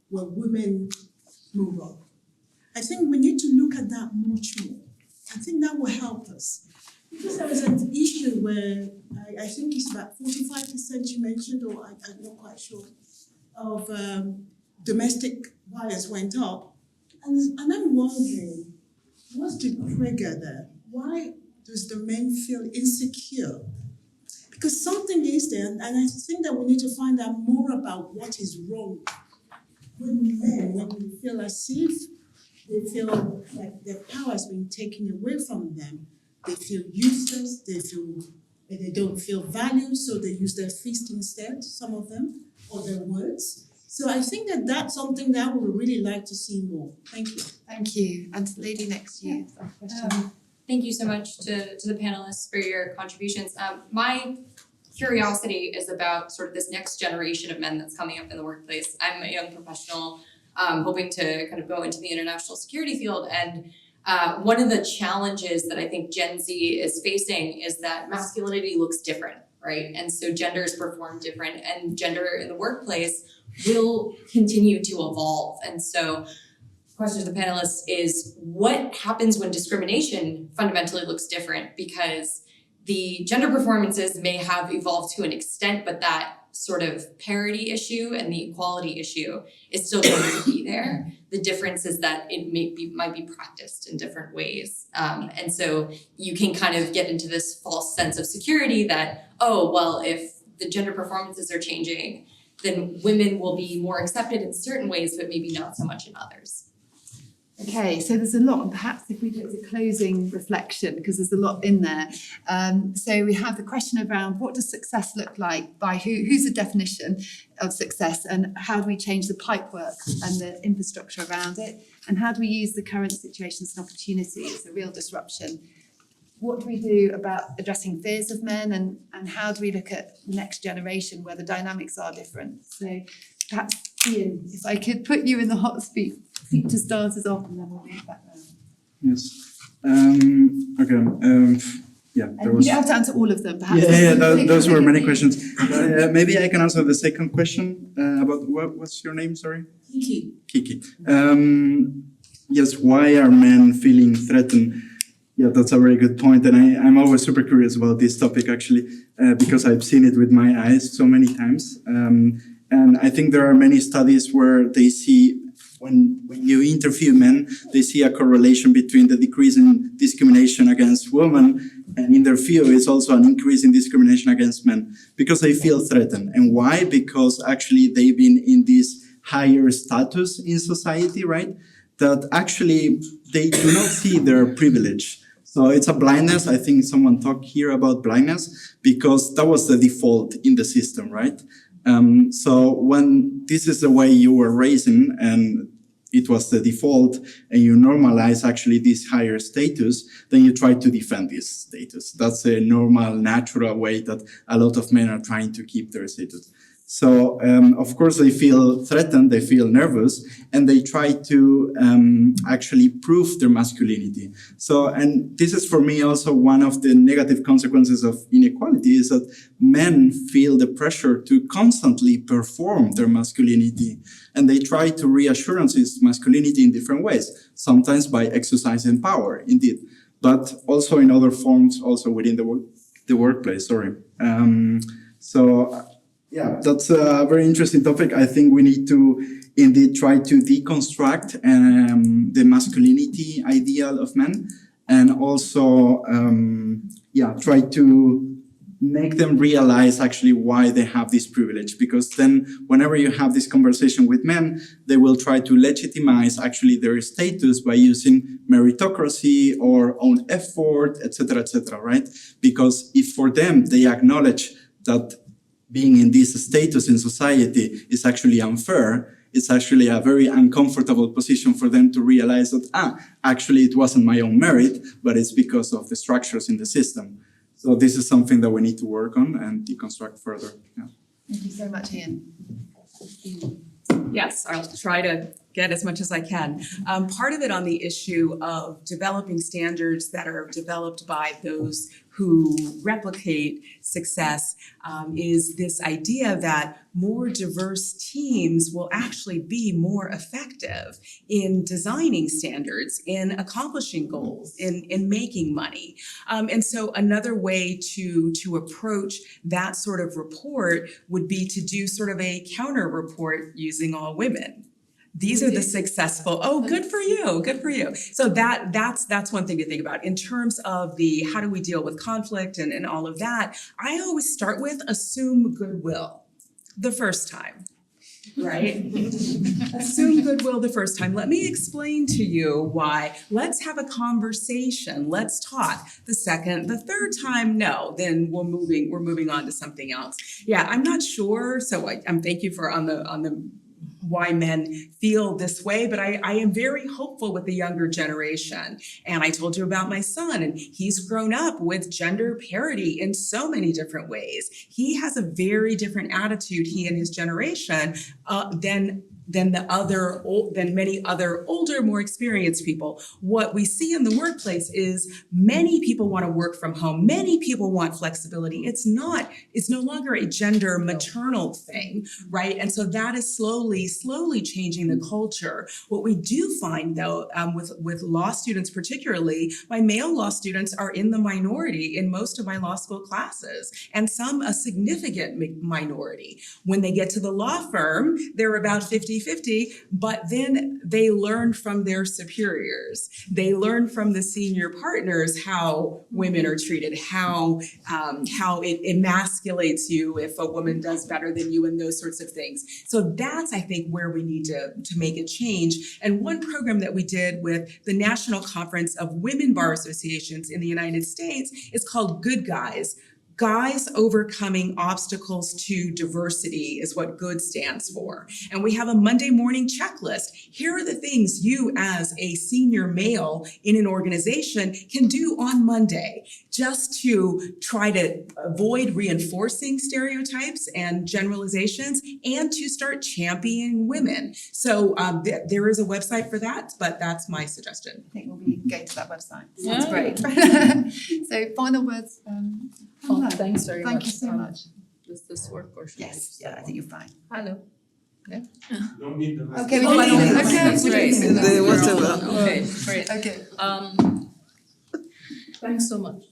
when women move up. I think we need to look at that much more. I think that will help us. Because there was an issue where I think it's about 45% you mentioned, or I'm not quite sure, of domestic violence went up. And I'm wondering, what's the trigger there? Why does the men feel insecure? Because something is there, and I think that we need to find out more about what is wrong with men when they feel as if they feel like their power has been taken away from them. They feel useless, they don't feel valued, so they use their fist instead, some of them, or their words. So I think that that's something that I would really like to see more. Thank you. Thank you. And the lady next to you. Thank you so much to the panelists for your contributions. My curiosity is about sort of this next generation of men that's coming up in the workplace. I'm a young professional hoping to kind of go into the international security field, and one of the challenges that I think Gen Z is facing is that masculinity looks different, right? And so genders perform different, and gender in the workplace will continue to evolve. And so question to the panelists is, what happens when discrimination fundamentally looks different? Because the gender performances may have evolved to an extent, but that sort of parity issue and the equality issue is still going to be there. The difference is that it might be practiced in different ways. And so you can kind of get into this false sense of security that, oh, well, if the gender performances are changing, then women will be more accepted in certain ways, but maybe not so much in others. Okay, so there's a lot, and perhaps if we do a closing reflection, because there's a lot in there. So we have the question around, what does success look like? By who's the definition of success, and how do we change the pipework and the infrastructure around it? And how do we use the current situations and opportunities, a real disruption? What do we do about addressing fears of men, and how do we look at the next generation where the dynamics are different? So perhaps, Ian, if I could put you in the hot seat to start us off, and then we'll move back around. Yes. Okay. Yeah. There was. You don't have to answer all of them, perhaps. Those were many questions. Maybe I can answer the second question about what's your name? Sorry. Kiki. Yes. Why are men feeling threatened? Yeah, that's a very good point, and I'm always super curious about this topic actually, because I've seen it with my eyes so many times. And I think there are many studies where they see, when you interview men, they see a correlation between the decrease in discrimination against women, and in their view, it's also an increase in discrimination against men, because they feel threatened. And why? Because actually they've been in this higher status in society, right? That actually they do not see their privilege. So it's a blindness. I think someone talked here about blindness, because that was the default in the system, right? So when this is the way you were raised in, and it was the default, and you normalize actually this higher status, then you try to defend this status. That's a normal, natural way that a lot of men are trying to keep their status. So, of course, they feel threatened, they feel nervous, and they try to actually prove their masculinity. So, and this is for me also one of the negative consequences of inequality, is that men feel the pressure to constantly perform their masculinity, and they try to reassure this masculinity in different ways, sometimes by exercising power, indeed, but also in other forms, also within the workplace, Yeah, that's a very interesting topic. I think we need to indeed try to deconstruct the masculinity ideal of men, and also, try to make them realize actually why they have this privilege. Because then whenever you have this conversation with men, they will try to legitimize actually their status by using meritocracy or own effort, etc., right? Because if for them, they acknowledge that being in this status in society is actually unfair, it's actually a very uncomfortable position for them to realize that, actually it wasn't my own merit, but it's because of the structures in the system. So this is something that we need to work on and deconstruct further. Yeah. Thank you so much, Ian. Yes, I'll try to get as much as I can. Part of it on the issue of developing standards that are developed by those who replicate success is this idea that more diverse teams will actually be more effective in designing standards, in accomplishing goals, in making money. And so another way to approach that sort of report would be to do sort of a counter report using all women. These are the successful. Oh, good for you. Good for you. So that's one thing to think about. In terms of the how do we deal with conflict and all of that, I always start with assume goodwill the first time. Right? Assume goodwill the first time. Let me explain to you why. Let's have a conversation. Let's talk. The second, the third time, no. Then we're moving on to something else. Yeah, I'm not sure. So I'm thank you for on the why men feel this way, but I am very hopeful with the younger generation. And I told you about my son, and he's grown up with gender parity in so many different ways. He has a very different attitude, he and his generation, than many other older, more experienced people. What we see in the workplace is many people want to work from home. Many people want flexibility. It's no longer a gender maternal thing, right? And so that is slowly changing the culture. What we do find though, with law students particularly, my male law students are in the minority in most of my law school classes, and some a significant minority. When they get to the law firm, they're about 50-50, but then they learn from their superiors. They learn from the senior partners how women are treated, how it emasculates you if a woman does better than you, and those sorts of things. So that's, I think, where we need to make a change. And one program that we did with the National Conference of Women Bar Associations in the United States is called Good Guys. Guys overcoming obstacles to diversity is what GOOD stands for. And we have a Monday morning checklist. Here are the things you as a senior male in an organization can do on Monday just to try to avoid reinforcing stereotypes and generalizations and to start championing women. So there is a website for that, but that's my suggestion. I think we'll be going to that website. Yeah. That's great. So final words. Thanks very much. Thank you so much. Does this work or should Yes, yeah, I think you're fine. Hello. Yeah. Don't need the Okay, we Oh, don't need it. okay, that's great. Whatever. Okay, great. Okay. Thanks so much.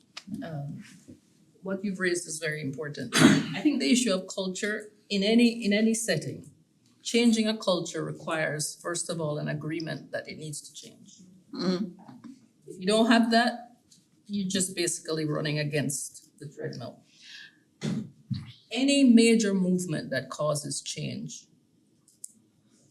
What you've raised is very important. I think the issue of culture in any setting, changing a culture requires, first of all, an agreement that it needs to change. If you don't have that, you're just basically running against the treadmill. Any major movement that causes change,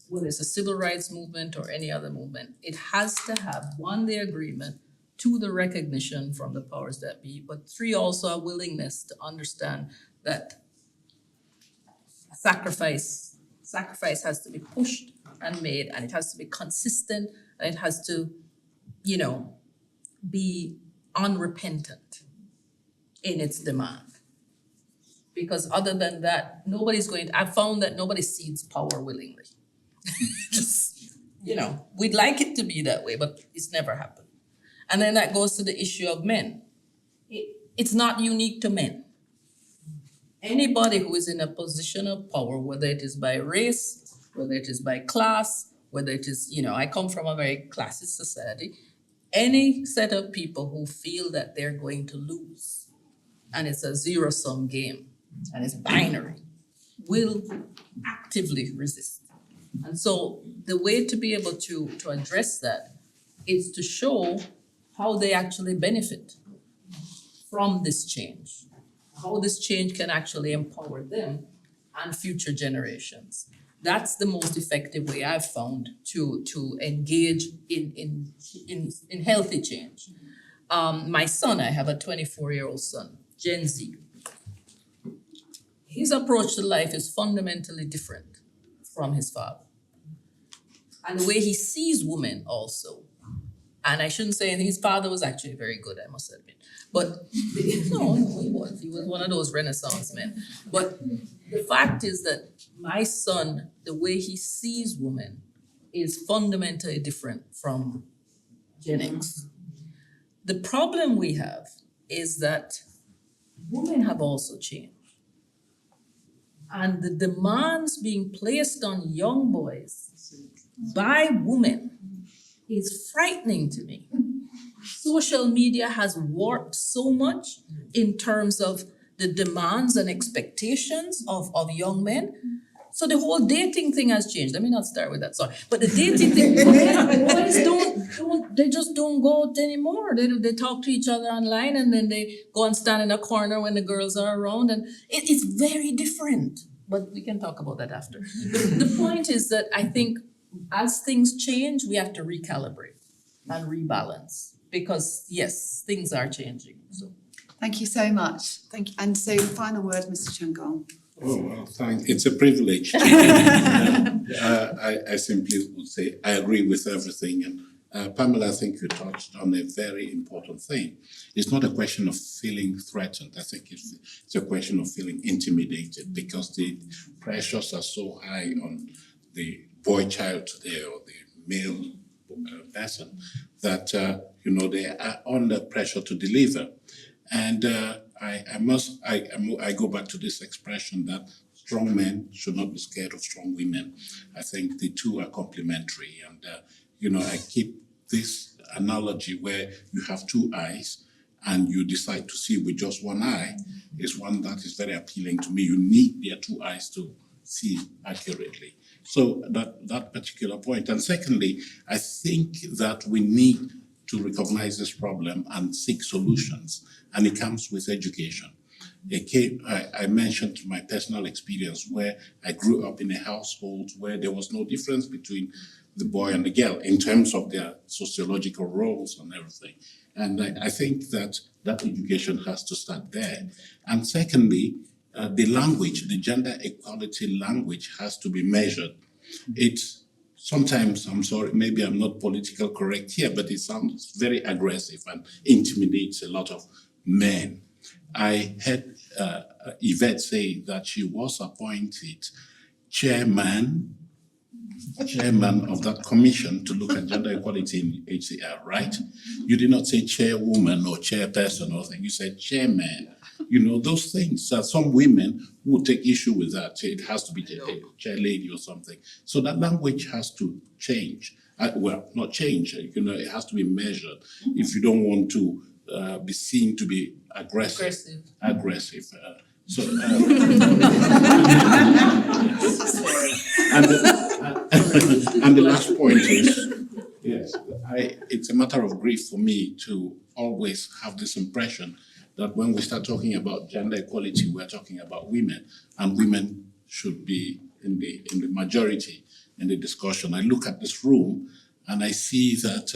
whether it's a civil rights movement or any other movement, it has to have, one, the agreement, two, the recognition from the powers that be, but three, also a willingness to understand that sacrifice has to be pushed and made, and it has to be consistent, and it has to, be unrepentant in its demand. Because other than that, I've found that nobody cedes power willingly. Just, we'd like it to be that way, but it's never happened. And then that goes to the issue of men. It's not unique to men. Anybody who is in a position of power, whether it is by race, whether it is by class, whether it is, I come from a very classist society, any set of people who feel that they're going to lose, and it's a zero-sum game, and it's binary, will actively resist. And so the way to be able to address that is to show how they actually benefit from this change, how this change can actually empower them and future generations. That's the most effective way I've found to engage in healthy change. My son, I have a 24-year-old son, Gen Z. His approach to life is fundamentally different from his father. And the way he sees women also. And I shouldn't say anything, his father was actually very good, I must admit. But no, he was one of those Renaissance men. But the fact is that my son, the way he sees women is fundamentally different from Gen X. The problem we have is that women have also changed. And the demands being placed on young boys by women is frightening to me. Social media has warped so much in terms of the demands and expectations of young men. So the whole dating thing has changed. Let me not start with that, sorry. But the dating thing, boys they just don't go out anymore. They talk to each other online and then they go and stand in a corner when the girls are around, and it's very different. But we can talk about that after. The point is that I think as things change, we have to recalibrate and rebalance because yes, things are changing. So. Thank you so much. Thank you. And so final word, Mr. Chungong. Oh, well, thanks. It's a privilege. I simply would say I agree with everything. And Pamela, I think you touched on a very important thing. It's not a question of feeling threatened. I think it's a question of feeling intimidated because the pressures are so high on the boy child today or the male person that, they are under pressure to deliver. And I go back to this expression that strong men should not be scared of strong women. I think the two are complementary. And, I keep this analogy where you have two eyes and you decide to see with just one eye is one that is very appealing to me. You need their two eyes to see accurately. So that particular point. And secondly, I think that we need to recognize this problem and seek solutions. And it comes with education. I mentioned my personal experience where I grew up in a household where there was no difference between the boy and the girl in terms of their sociological roles and everything. And I think that education has to start there. And secondly, the language, the gender equality language has to be measured. Sometimes, I'm sorry, maybe I'm not politically correct here, but it sounds very aggressive and intimidates a lot of men. I heard Yvette say that she was appointed chairman of that commission to look at gender equality in HCR, right? You did not say chairwoman or chairperson or thing, you said chairman. Those things, some women would take issue with that. It has to be a chair lady or something. So that language has to change. Not change, it has to be measured if you don't want to be seen to be aggressive. And the last point is, yes, it's a matter of grief for me to always have this impression that when we start talking about gender equality, we're talking about women, and women should be in the majority in the discussion. I look at this room and I see that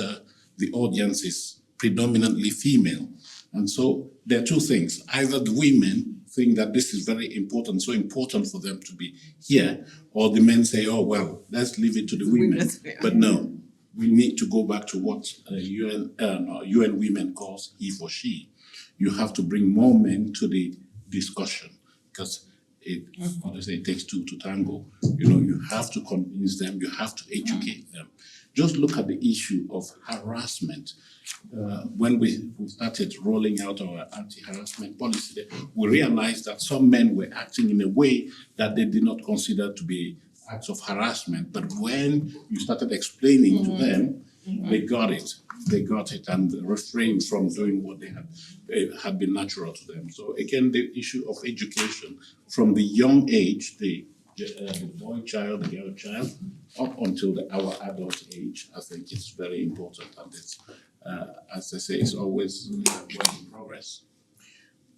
the audience is predominantly female. And so there are two things. Either the women think that this is very important, so important for them to be here, or the men say, oh, well, let's leave it to the women. But no, we need to go back to what UN Women calls he for she. You have to bring more men to the discussion because it takes two to tango. You have to convince them, you have to educate them. Just look at the issue of harassment. When we started rolling out our anti-harassment policy, we realized that some men were acting in a way that they did not consider to be acts of harassment. But when you started explaining to them, they got it and refrained from doing what they had been natural to them. So again, the issue of education from the young age, the boy child, the girl child, up until our adult age, I think it's very important. And it's, as I say, it's always a work in progress.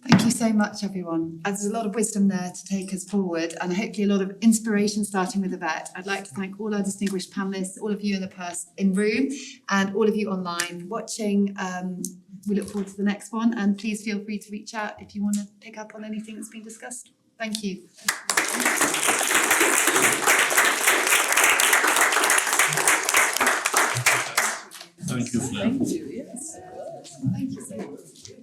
Thank you so much, everyone. There's a lot of wisdom there to take us forward and hopefully a lot of inspiration starting with Yvette. I'd like to thank all our distinguished panellists, all of you in room and all of you online watching. We look forward to the next one and please feel free to reach out if you want to pick up on anything that's been discussed. Thank you. Thank you, Flo. Thank you, yes. Thank you so much.